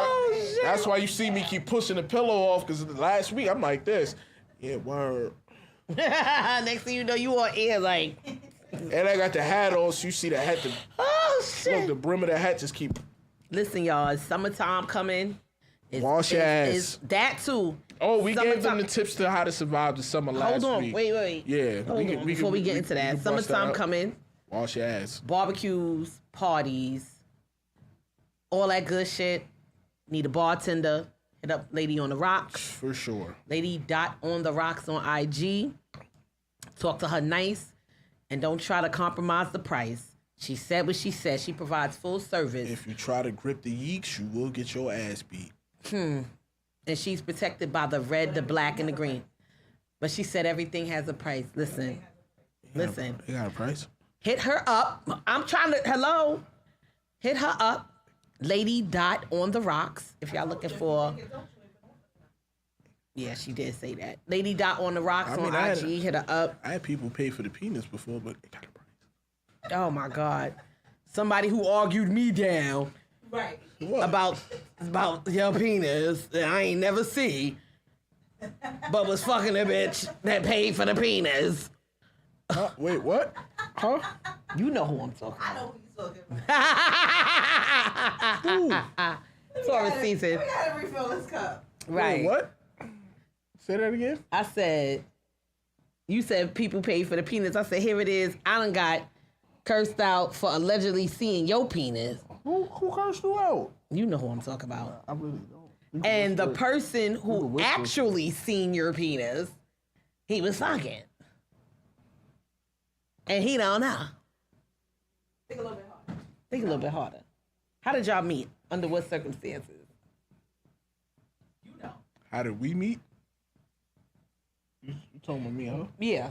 that's why you see me keep pushing the pillow off, because last week I'm like this. Yeah, word. Next thing you know, you on air like. And I got the hat on, so you see the hat. Shit. Look, the brim of the hat just keep. Listen, y'all, it's summertime coming. Wash your ass. That too. Oh, we gave them the tips to how to survive the summer last week. Hold on, wait. Yeah. Before we get into that, summertime coming. Wash your ass. Barbecues, parties, all that good shit. Need a bartender. Hit up Lady on the Rocks. For sure. Lady on the Rocks on IG. Talk to her nice. And don't try to compromise the price. She said what she said. She provides full service. If you try to grip the yeeks, you will get your ass beat. And she's protected by the red, the black, and the green. But she said everything has a price. Listen. It got a price? Hit her up. I'm trying to, hello. Hit her up. Lady on the Rocks. If y'all looking for. Yeah, she did say that. Lady on the Rocks on IG. Hit her up. I had people pay for the penis before, but it got a price. Oh my God. Somebody who argued me down. Right. About your penis that I ain't never see, but was fucking a bitch that paid for the penis. Wait, what? Huh? You know who I'm talking I about. know who you're talking about. Taurus season. We gotta refill this cup. Right. Wait, what? Say that again? I said, you said people pay for the penis. I said, here it is. I done got cursed out for allegedly seeing your penis. Who cursed you out? You know who I'm talking about. I really don't. And the person who actually seen your penis, he was fucking. And he don't know. Think a little bit harder. Think a little bit harder. How did y'all meet? Under what circumstances? You know. How did we meet? You talking about me, huh? Yeah.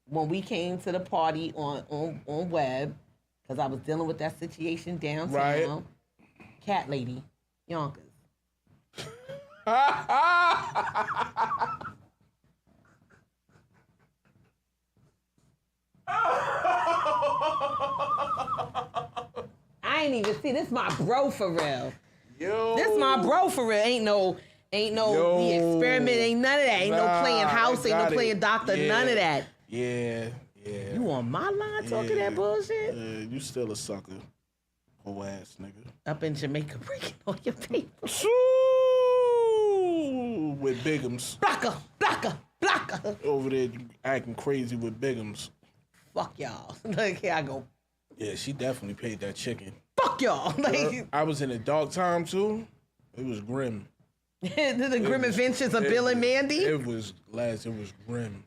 When we came to the party on web, because I was dealing with that situation downtown. Right. Cat lady, Yonkers. I ain't even see. This my bro for real. Yo. This my bro for real. Ain't no the experiment. Ain't none of that. Ain't no playing house. Ain't no playing doctor. Yeah. None of that. Yeah. You on my line talking that bullshit? Yeah, you still a sucker. Whole ass nigga. Up in Jamaica breaking on your paper. With bigums. Blocker. Over there acting crazy with bigums. Fuck y'all. Like, here I go. Yeah, she definitely paid that chicken. Fuck y'all. Girl, I was in a dark time too. It was grim. The grim adventures of Bill and Mandy? It was grim.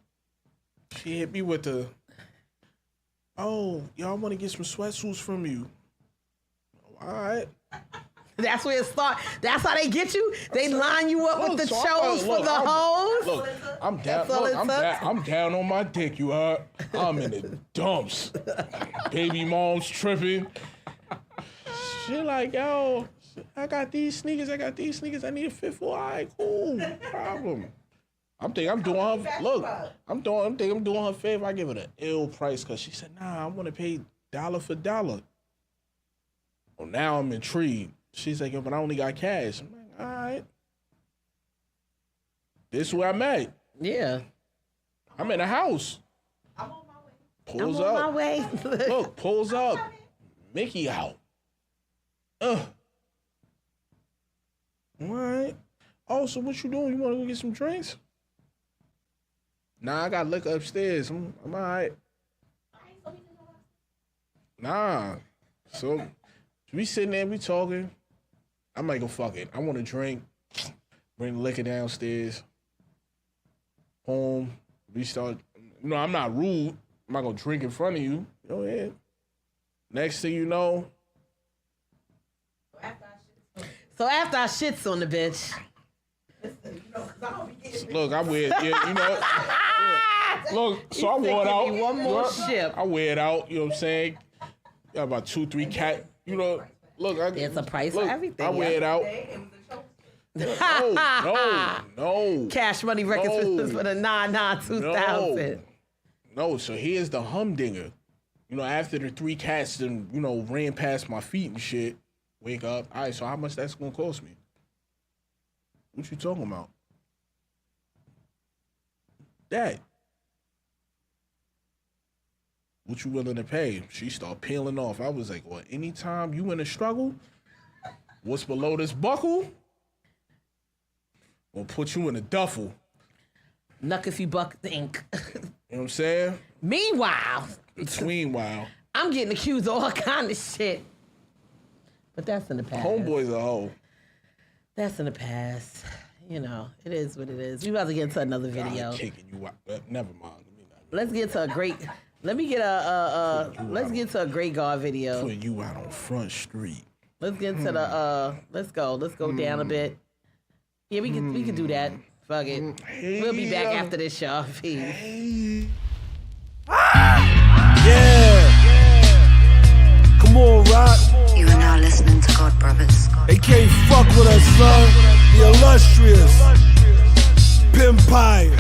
She hit me with the, oh, y'all want to get some sweatsuits from you. All right. That's where it starts. That's how they get you? They line you up with the shows for the hoes? Look, I'm down. I'm down on my dick, you heard? I'm in the dumps. Baby mom's tripping. She like, yo, I got these sneakers. I need a fit for. All right, cool. No problem. I'm doing her favor. I give it an ill price because she said, nah, I want to pay dollar for dollar. Well, now I'm intrigued. She's like, yo, but I only got cash. I'm like, all right. This is where I'm at. Yeah. I'm in a house. I'm on my way. Pulls up. I'm on my way. Look, pulls up. Mickey out. All right. Oh, so what you doing? You want to go get some drinks? Nah, I got liquor upstairs. I'm all right. Nah. So we sitting there, we talking. I might go fuck it. I want to drink. Bring the liquor downstairs. Home. We start. No, I'm not rude. I'm not gonna drink in front of you. Go ahead. Next thing you know. So after I shits on the bitch. Look, I wear it, yeah, you know. Yeah. Look, so I wore it out. One more ship. I wear it out, you know what I'm saying? Got about 2-3 cat, you know. Look, there's a price for everything. I wear it out. No. Cash Money Records for the 2000. No, so here's the humdinger. You know, after the 3 cats then, you know, ran past my feet and shit, wake up. All right, so how much that's gonna cost me? What you talking about? That. What you willing to pay? She start peeling off. I was like, well, anytime you in a struggle, what's below this buckle? We'll put you in a duffel. Nuck if you buck think. You know what I'm saying? Meanwhile, I'm getting accused of all kind of shit. But that's in the past. Homeboy's a hoe. That's in the past. You know, it is what it is. We about to get into another video. I'm kicking you out. Never mind. Let's get to a great. Let's get to a great God video. Putting you out on Front Street. Let's get into the. Let's go down a bit. Yeah, we can do that. Fuck it. We'll be back after this, y'all. Peace. Come on, Rock. You are now listening to God Brothers. They can't fuck with us, son. The illustrious Pimpire.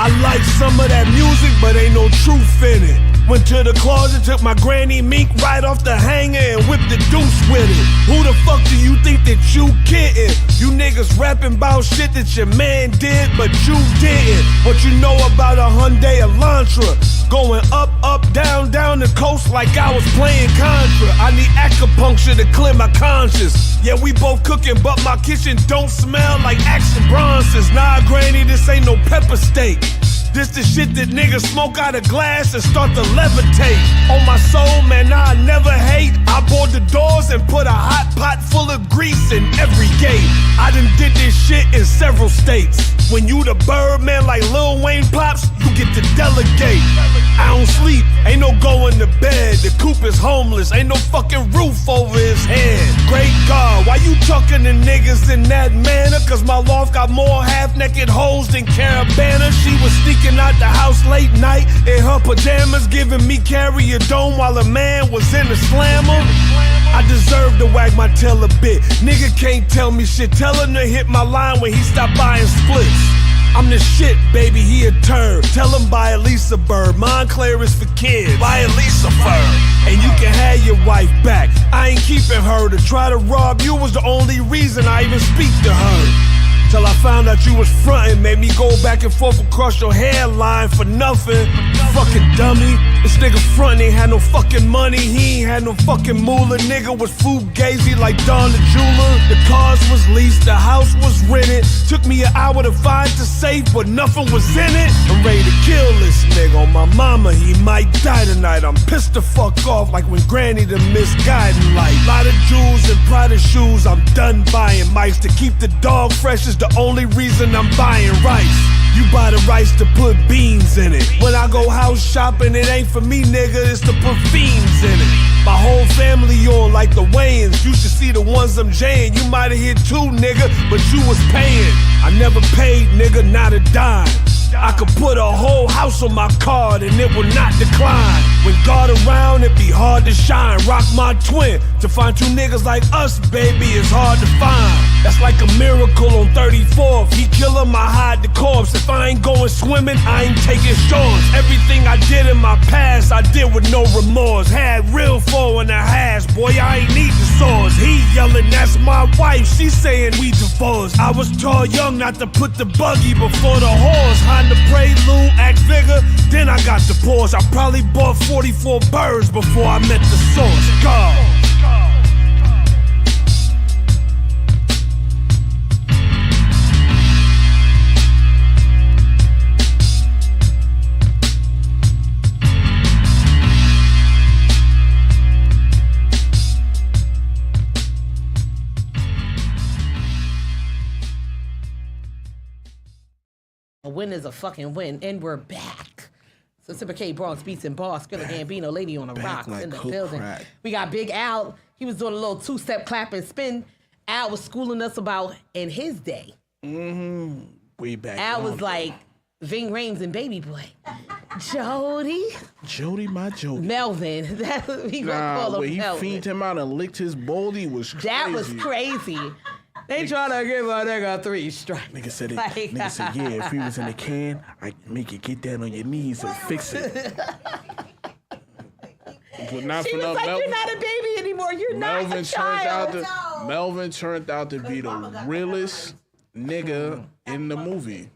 I like some of that music, but ain't no truth in it. Went to the closet, took my granny mink right off the hanger and whipped the deuce with it. Who the fuck do you think that you kidding? You niggas rapping about shit that your man did, but you didn't. What you know about a Hyundai Elantra? Going up, up, down, down the coast like I was playing Contra. I need acupuncture to clear my conscience. Yeah, we both cooking, but my kitchen don't smell like Action Bronzes. Nah, granny, this ain't no pepper steak. This the shit that niggas smoke out of glass and start to levitate. On my soul, man, I never hate. I board the doors and put a hot pot full of grease in every gate. I done did this shit in several states. When you the Birdman like Lil Wayne Pops, you get to delegate. I don't sleep, ain't no going to bed. The coop is homeless, ain't no fucking roof over his head. Great God, why you talking to niggas in that manner? Cause my loft got more half-naked hoes than Caravana. She was sneaking out the house late night in her pajamas, giving me carry a dome while a man was in the slammer. I deserve to wag my tail a bit. Nigga can't tell me shit. Tell him to hit my line when he stop buying splits. I'm the shit, baby, he a turd. Tell him buy at least a bird. Montclair is for kids. Buy at least a fur. And you can have your wife back. I ain't keeping her. To try to rob you was the only reason I even speak to her. Till I found out you was frontin', made me go back and forth across your hairline for nothing. Fucking dummy. This nigga frontin' ain't had no fucking money. He ain't had no fucking moolah. Nigga was fugazi like Don the jeweler. The cars was leased, the house was rented. Took me an hour to find the safe, but nothing was in it. I'm ready to kill this nigga. On my mama, he might die tonight. I'm pissed the fuck off like when granny the misguiding light. Lot of jewels and Prada shoes, I'm done buying mics. To keep the dog fresh is the only reason I'm buying rice. You buy the rice to put beans in it. When I go house shopping, it ain't for me, nigga, it's to put fiends in it. My whole family on like the Wayans. You should see the ones I'm jaying. You might have hit 2, nigga, but you was paying. I never paid, nigga, not a dime. I could put a whole house on my card and it will not decline. When God around, it be hard to shine. Rock my twin. To find 2 niggas like us, baby, it's hard to find. That's like a miracle on 34th. He kill him, I hide the corpse. If I ain't going swimming, I ain't taking shorts. Everything I did in my past, I did with no remorse. Had real 4.5s, boy, I ain't need the source. He yelling, that's my wife, she saying we divorced. I was taught young not to put the buggy before the horse. Honda Prelude, act bigger, then I got the Porsche. I probably bought 44 birds before I met the source. God. A win is a fucking win, and we're back. So Tipper K, Bronx Beats and Barz, Skrilla Gambino, Lady on the Rocks like in the cook building. crack. We got Big Al. He was doing a little two-step clap and spin. Al was schooling us about in his day. Way back. Al was yonder. like Ving Rhames and Baby Boy. Jody. Jody, my Jody. Melvin. That's what we gonna call him. When he Melvin. feed him out and licked his baldy was crazy. That was crazy. They trying to give a nigga 3 strikes. Nigga said it. Like- Nigga said, yeah, if he was in the can, I'd make you get down on your knees and fix it. But not She for was no like, Melvin. you're not a baby anymore. You're not a child. Melvin turned out to be the realest nigga in the movie.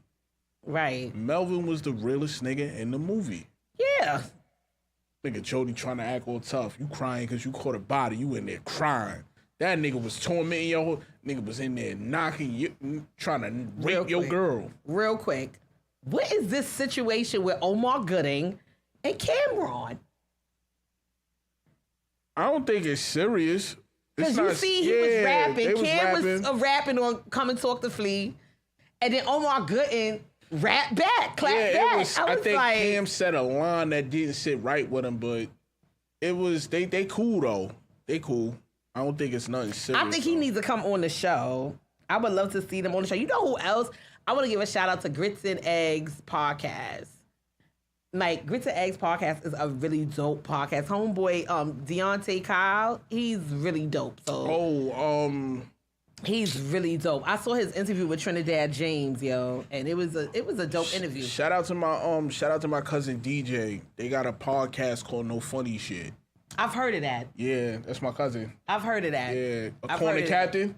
Right. Melvin was the realest nigga in the movie. Yeah. Nigga Jody trying to act all tough. You crying because you caught a body. You in there crying. That nigga was tormenting your whole... Nigga was in there knocking you, trying to rape your girl. Real quick. What is this situation with Omar Gooding and Cameron? I don't think it's serious. Because you see, he was they rapping. was Cam rapping. was rapping on Come and Talk to Flea. And then Omar Gooding rap back, clap back. It was, I think like, Cam said a line that didn't sit right with him, but it was, they cool though. They cool. I don't think it's nothing serious. I think he needs to come on the show. I would love to see them on the show. You know who else? I want to give a shout out to Grits and Eggs podcast. Like, Grits and Eggs podcast is a really dope podcast. Homeboy, Deontay Kyle, he's really dope. So he's really dope. I saw his interview with Trinidad James, yo, and it was a dope interview. Shout out to my cousin DJ. They got a podcast called No Funny Shit. I've heard of that. Yeah, that's my cousin. I've heard of that. Yeah, I've Corner heard of Captain.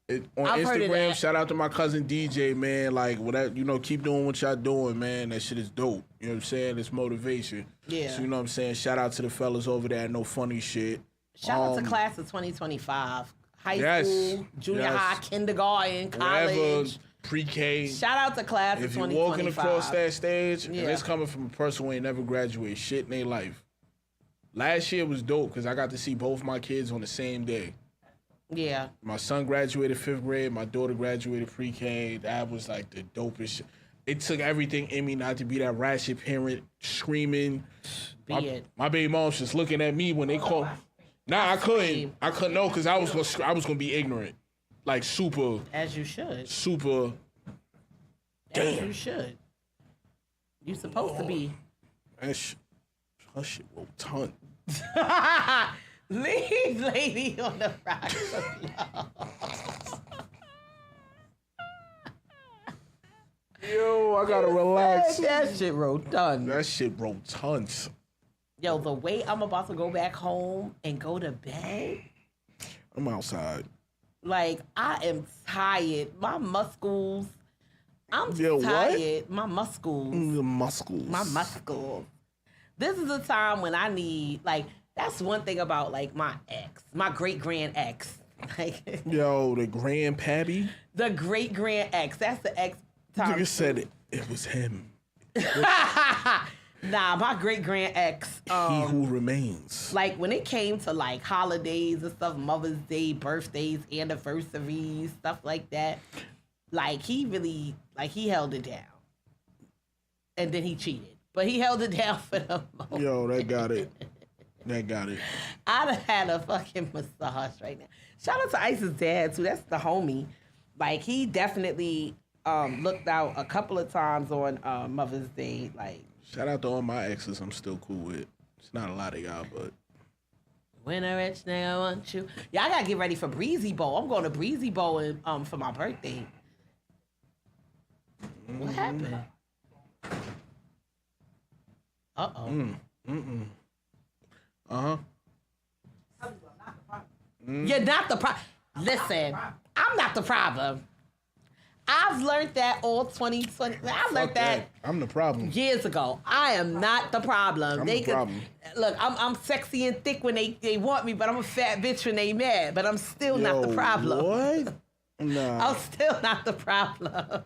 On I've heard of Instagram, that. shout out to my cousin DJ, man. Like, whatever, keep doing what y'all doing, man. That shit is dope. You know what I'm saying? It's motivation. Yeah. So, you know what I'm saying? Shout out to the fellas over there at No Funny Shit. Shout out to class of 2025. High Yes, school, junior yes. high, kindergarten, college. Whatever, pre-K. Shout out to class of If you're 2025. walking across that stage, and Yeah. it's coming from a person who ain't never graduated shit in their life. Last year was dope because I got to see both my kids on the same day. Yeah. My son graduated 5th grade. My daughter graduated pre-K. That was like the dopest shit. It took everything in me not to be that ratchet parent screaming. My baby mom's just looking at me when they call. Nah, I couldn't. I couldn't know because I was gonna be ignorant, like super. As you should. Super. As you should. You supposed to be. Her shit wrote ton. Leave Lady on the Rocks alone. Yo, I gotta relax. That shit wrote done. That shit wrote tons. Yo, the way I'm about to go back home and go to bed, I'm outside. like, I am tired. My muscles. I'm Yo, what? tired. My muscles. The muscles. My muscles. This is a time when I need, like, that's one thing about, like, my ex, my great-grand ex. Like, Yo, the grandpappy. the great-grand ex. That's the ex time. Nigga said it was him. Nah, my great-grand ex. He who remains. Like, when it came to, like, holidays and stuff, Mother's Day, birthdays, anniversaries, stuff like that, like, he really, like, he held it down. And then he cheated. But he held it down for the most. Yo, that got it. That got it. I'd have had a fucking massage right now. Shout out to Ice's dad, too. That's the homie. Like, he definitely looked out a couple of times on Mother's Day. Like, Shout out to all my exes I'm still cool with. It's not a lot of y'all, but. when a rich nigga want you. Yeah, I gotta get ready for Breezy Bowl. I'm going to Breezy Bowl for my birthday. What happened? Uh-oh. Uh-huh. You're not the problem. Listen, I'm not the problem. I've learned that all 2020. I've learned that I'm the problem. years ago. I am not the problem. I'm They the could- problem. Look, I'm sexy and thick when they want me, but I'm a fat bitch when they mad. But I'm still not the Yo, problem. What? Nah. I'm still not the problem.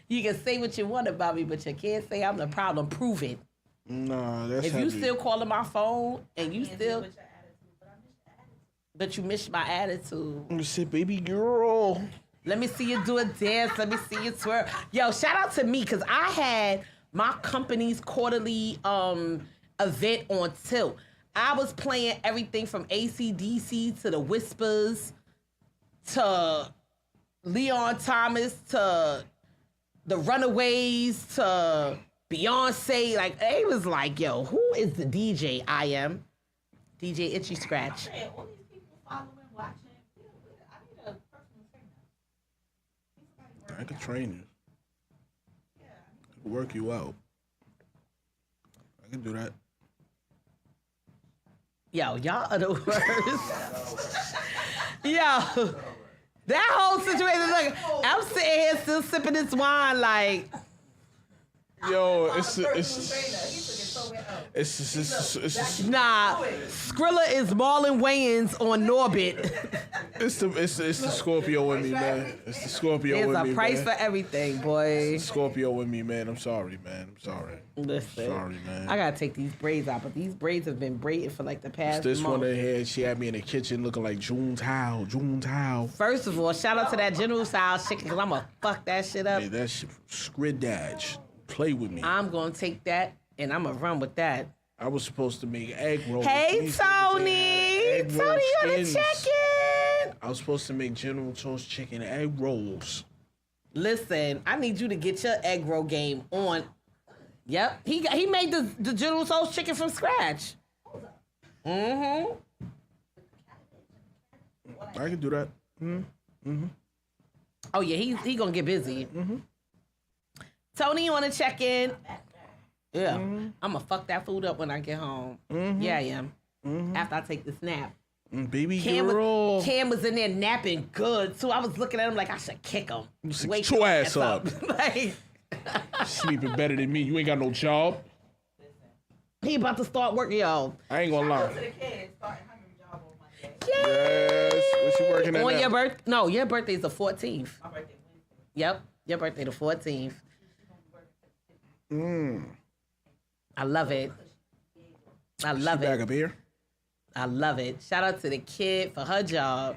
You can say what you want about me, but you can't say I'm the problem. Prove it. Nah, that's If you heavy. still calling my phone and you still, but you miss my attitude. I said, baby girl. Let me see you do a dance. Let me see you twirl. Yo, shout out to me because I had my company's quarterly event on tilt. I was playing everything from AC/DC to the Whispers to Leon Thomas to the Runaways to Beyonce. Like, they was like, yo, who is the DJ? I am DJ Itchy Scratch. All these people following, watching. I need a personal trainer. I could train you. I could work you out. I can do that. Yo, y'all are the worst. Yo, that whole situation, look, I'm sitting here still sipping this wine like... Yo, Nah, Skrilla is Marlon Wayans on Norbit. It's the Scorpio in me, man. It's the Scorpio in me, There's a price man. for everything, boy. Scorpio in me, man. I'm sorry, man. I'm sorry. Listen, Sorry, man. I gotta take these braids out, but these braids have been braided for like the past This month. one in here, she had me in the kitchen looking like June Tao. First of all, shout out to that General Style chicken, because I'm gonna fuck that shit up. Hey, that shit Skridage. Play with me. I'm gonna take that and I'm gonna run with that. I was supposed to make egg rolls. Hey, These Tony! niggas had Tony, you on the skins. check-in? I was supposed to make General Tso's chicken egg rolls. Listen, I need you to get your egg roll game on. Yep, he made the General Tso's chicken from scratch. Mm-hmm. I can do that. Oh yeah, he gonna get busy. Tony, you wanna check in? Yeah, I'm gonna fuck that food up when I get home. Yeah, I am. After I take this nap. Baby girl. Cam was in there napping good too. I was looking at him like I should kick him. Get your ass up. Like, Sleeping better than me. You ain't got no job. he about to start working, y'all. I ain't gonna lie. Yay! Yes. What you working at On now? your birthday? No, your birthday's the 14th. My birthday Wednesday. Yep, your birthday the 14th. I love it. I love it. Back up here. I love it. Shout out to the kid for her job.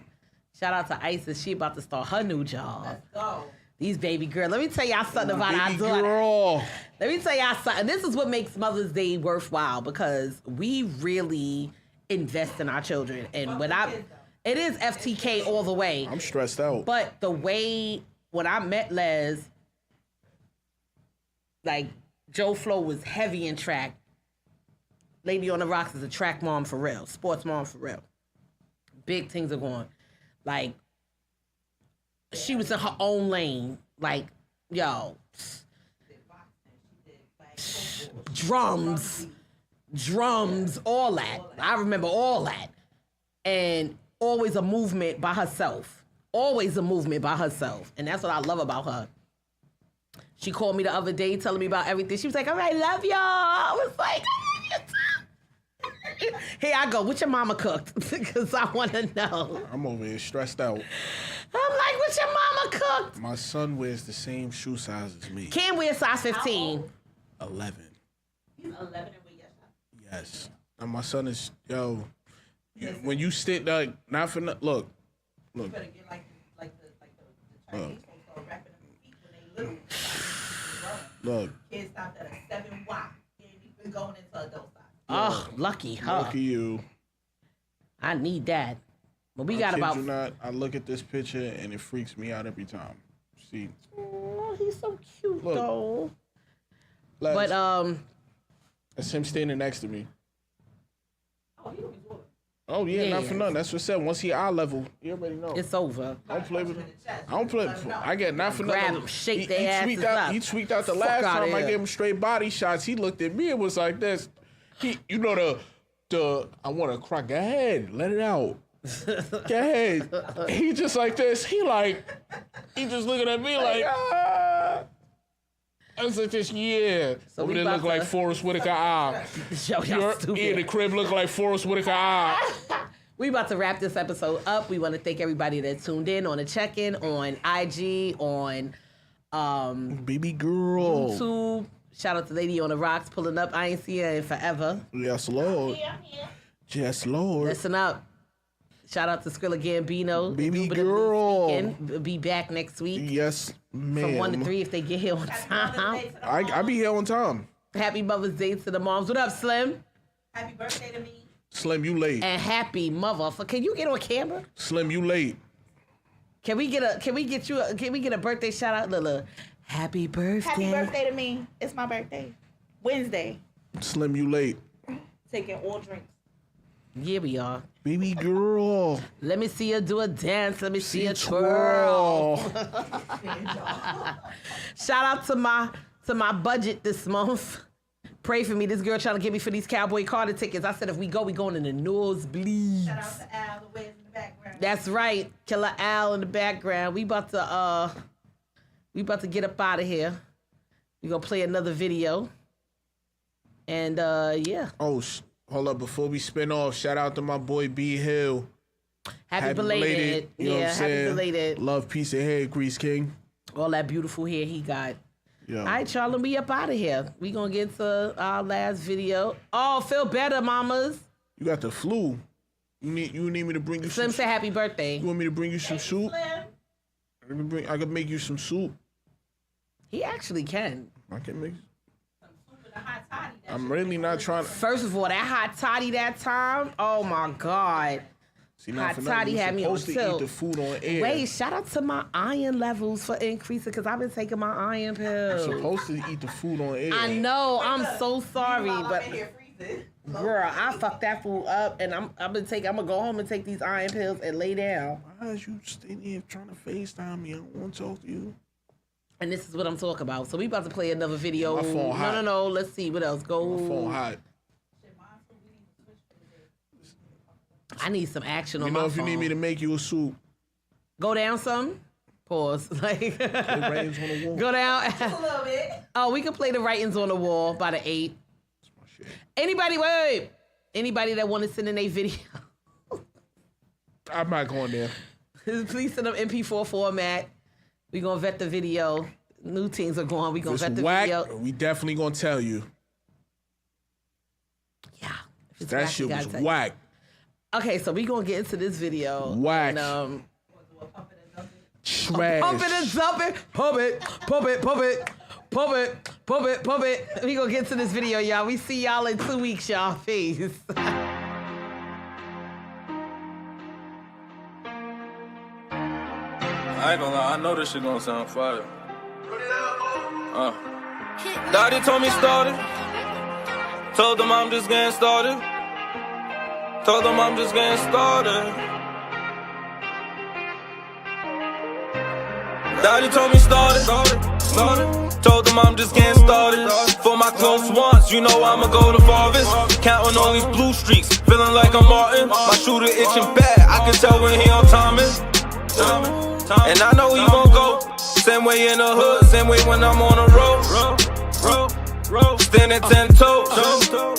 Shout out to Isis. She about to start her new job. Let's go. These baby girls. Let me tell y'all something about our daughter. Girl. Let me tell y'all something. This is what makes Mother's Day worthwhile because we really invest in our children. And it is FTK all the way. I'm stressed out. But the way when I met Les, like Joe Flo was heavy in track. Lady on the Rocks is a track mom for real, sports mom for real. Big things are going. Like, she was in her own lane. Like, yo, drums, all that. I remember all that. And always a movement by herself. Always a movement by herself. And that's what I love about her. She called me the other day telling me about everything. She was like, all right, love y'all. I was like, here I go. What your mama cooked? Because I want to know. I'm over here stressed out. I'm like, what your mama cooked? My son wears the same shoe size as me. Cam wears size 15. 11. He's 11 and we Yes. And my son is, yo, when you stick, like, not for nothing, look. You better get like the Chinese folks start wrapping them feet when they little. Look. Kids stopped at a 7Y. He ain't even going into adult size. Oh, lucky her. Lucky you. I need that. But we I got kid about... you not, I look at this picture and it freaks me out every time. See? Oh, he's so cute, Look. though. Les, But, that's him standing next to me. Oh, he don't be doing it. Oh, yeah, Yeah. not for nothing. That's what I said. Once he eye level, you already know. it's over. I don't play with him. I don't play. I get not for Grab nothing. him, shake He their tweaked asses out. up. He tweaked out the Fuck last outta time I here. gave him straight body shots. He looked at me and was like this. He, you know the I want to cry. Go ahead, let it out. Go ahead. He just like this. He just looking at me like. I was like this, yeah. So Over we there look about like to- Forrest Whitaker eye. Yo, y'all stupid. Yeah, the crib look like Forrest Whitaker eye. We about to wrap this episode up. We want to thank everybody that tuned in on the check-in, on IG, on Baby girl. YouTube. Shout out to Lady on the Rocks pulling up. I ain't seen her in forever. Yes, Lord. Yes, Lord. Listen up. Shout out to Skrilla Gambino. Baby girl. Be back next week. Yes, ma'am. From 1 to 3 if they get here on time. I be here on time. Happy Mother's Day to the moms. What up, Slim? Happy birthday to me. Slim, you late. And happy mother. Can you get on camera? Slim, you late. Can we get a birthday shout out, Lila? Happy birthday. Happy birthday to me. It's my birthday. Wednesday. Slim, you late. Taking all drinks. Yeah, we are. Baby girl. Let me see you do a dance. Let me see you twirl. Shout out to my budget this month. Pray for me. This girl trying to get me for these Cowboy Carter tickets. I said if we going in the nosebleeds. Shout out to Al, the Wiz in the background. That's right. Killer Al in the background. We about to get up out of here. We gonna play another video. And yeah. Oh, hold up. Before we spin off, shout out to my boy B Hill. Happy belated. You know what I'm happy saying? belated. Love, peace, and hair, Grease King. All that beautiful hair he got. Yeah. All right, Charlie, we up out of here. We gonna get to our last video. Oh, feel better, mamas. You got the flu. You need me to bring you Slim some. say happy birthday. You want me to bring you some soup? I can make you some soup. He actually can. I can make. I'm really not trying to. First of all, that hot toddy that time. Oh my God. See, now Hot toddy had me on supposed to tilt. eat the food on air. Wait, shout out to my iron levels for increasing because I've been taking my iron pills. You're supposed to eat the food on air. I know. I'm so sorry, but girl, I fucked that food up, and I'm gonna go home and take these iron pills and lay down. Why is you staying here trying to FaceTime me? I don't want to talk to you. And this is what I'm talking about. So we about to play another video. My phone hot. No. Let's see what else. Go. My phone hot. I need some action on You my know, phone. if you need me to make you a soup. Go down some. Pause. Like The writings on the wall. go down. Just a little bit. Oh, we can play the writings on the wall by the 8. Anybody, wait. Anybody that want to send in a video, I'm not going there. please send them MP4 format. We gonna vet the video. New teams are going. We If gonna it's vet the whack, video. we definitely gonna tell you. Yeah. If it's That whack, shit we was gotta tell you. whack. Okay, so we gonna get into this video. Whack. And, Trash. pump it and dump it. Pump it. Pump it. Pump it. Pump it. Pump it. Pump it. We gonna get to this video, y'all. We see y'all in 2 weeks, y'all. Peace. I ain't gonna lie, I know this shit gonna sound fire. Daddy told me start it. Told them I'm just getting started. Told them I'm just getting started. Daddy told me start it. Told them I'm just getting started. For my close ones, you know I'ma go the farthest. Counting all these blue streaks, feeling like I'm Martin. My shooter itching bad, I can tell when he on timing. And I know he gon' go same way in the hood, same way when I'm on the road. Standing 10 toes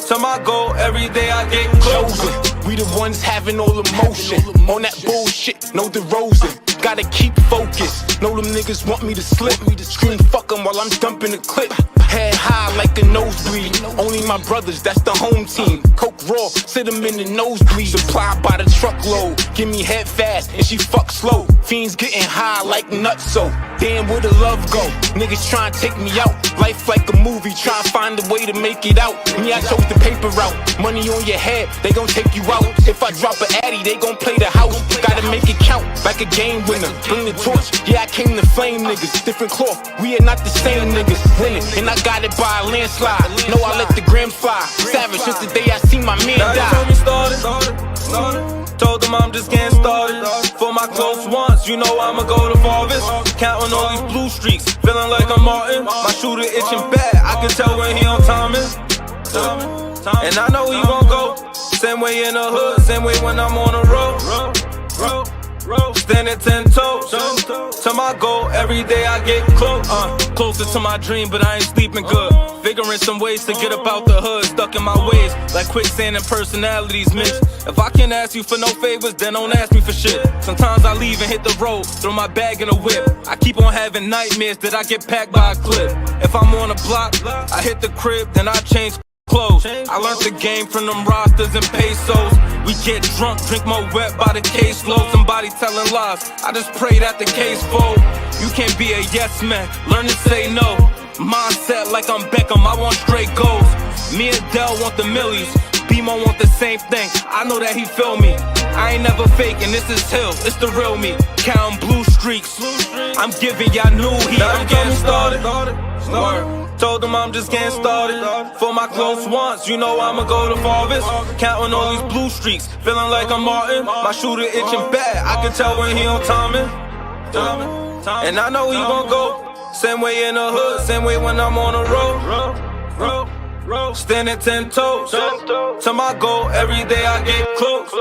to my goal. Every day I get closer. We the ones having all emotion. On that bullshit, no DeRozan. Gotta keep focused. Know them niggas want me to slip. Scream fuck 'em while I'm dumping the clip. Head high like a nosebleed. Only my brothers, that's the home team. Coke raw, sit them in the nosebleed. Supplied by the truckload. Give me head fast and she fuck slow. Fiends getting high like nuts, so damn where the love go. Niggas trying to take me out. Life like a movie, trying to find a way to make it out. Me, I chose the paper route. Money on your head, they gon' take you out. If I drop an addy, they gon' play the house. Gotta make it count like a game winner. Bring the torch, yeah, I came to flame niggas. Different cloth, we are not the same niggas. Winning, and I got it by a landslide. No, I let the grams fly. Savage since the day I seen my man die. Daddy told me started. Told them I'm just getting started. For my close ones, you know I'ma go the farthest. Counting all these blue streaks, feeling like I'm Martin. My shooter itching bad, I can tell when he on timing. And I know he gon' go same way in the hood, same way when I'm on the road. Standing 10 toes to my goal. Every day I get closer to my dream, but I ain't sleeping good. Figuring some ways to get up out the hood, stuck in my ways like quicksand and personalities mixed. If I can't ask you for no favors, then don't ask me for shit. Sometimes I leave and hit the road, throw my bag in a whip. I keep on having nightmares that I get packed by a clip. If I'm on a block, I hit the crib, then I change clothes. I learned the game from them rosters and pesos. We get drunk, drink more wet by the caseload. Somebody telling lies, I just pray that the case fold. You can't be a yes man, learn to say no. Mindset like I'm Beckham, I want straight goals. Me and Dell want the millies, B-Mo want the same thing, I know that he feel me. I ain't never faking, this is Hill, it's the real me. Counting blue streaks, I'm giving y'all new heat. Now I'm getting started. Told them I'm just getting started. For my close ones, you know I'ma go the farthest. Counting all these blue streaks, feeling like I'm Martin. My shooter itching bad, I can tell when he on timing. And I know he gon' go same way in the hood, same way when I'm on the road. Standing 10 toes to my goal, every day I get close.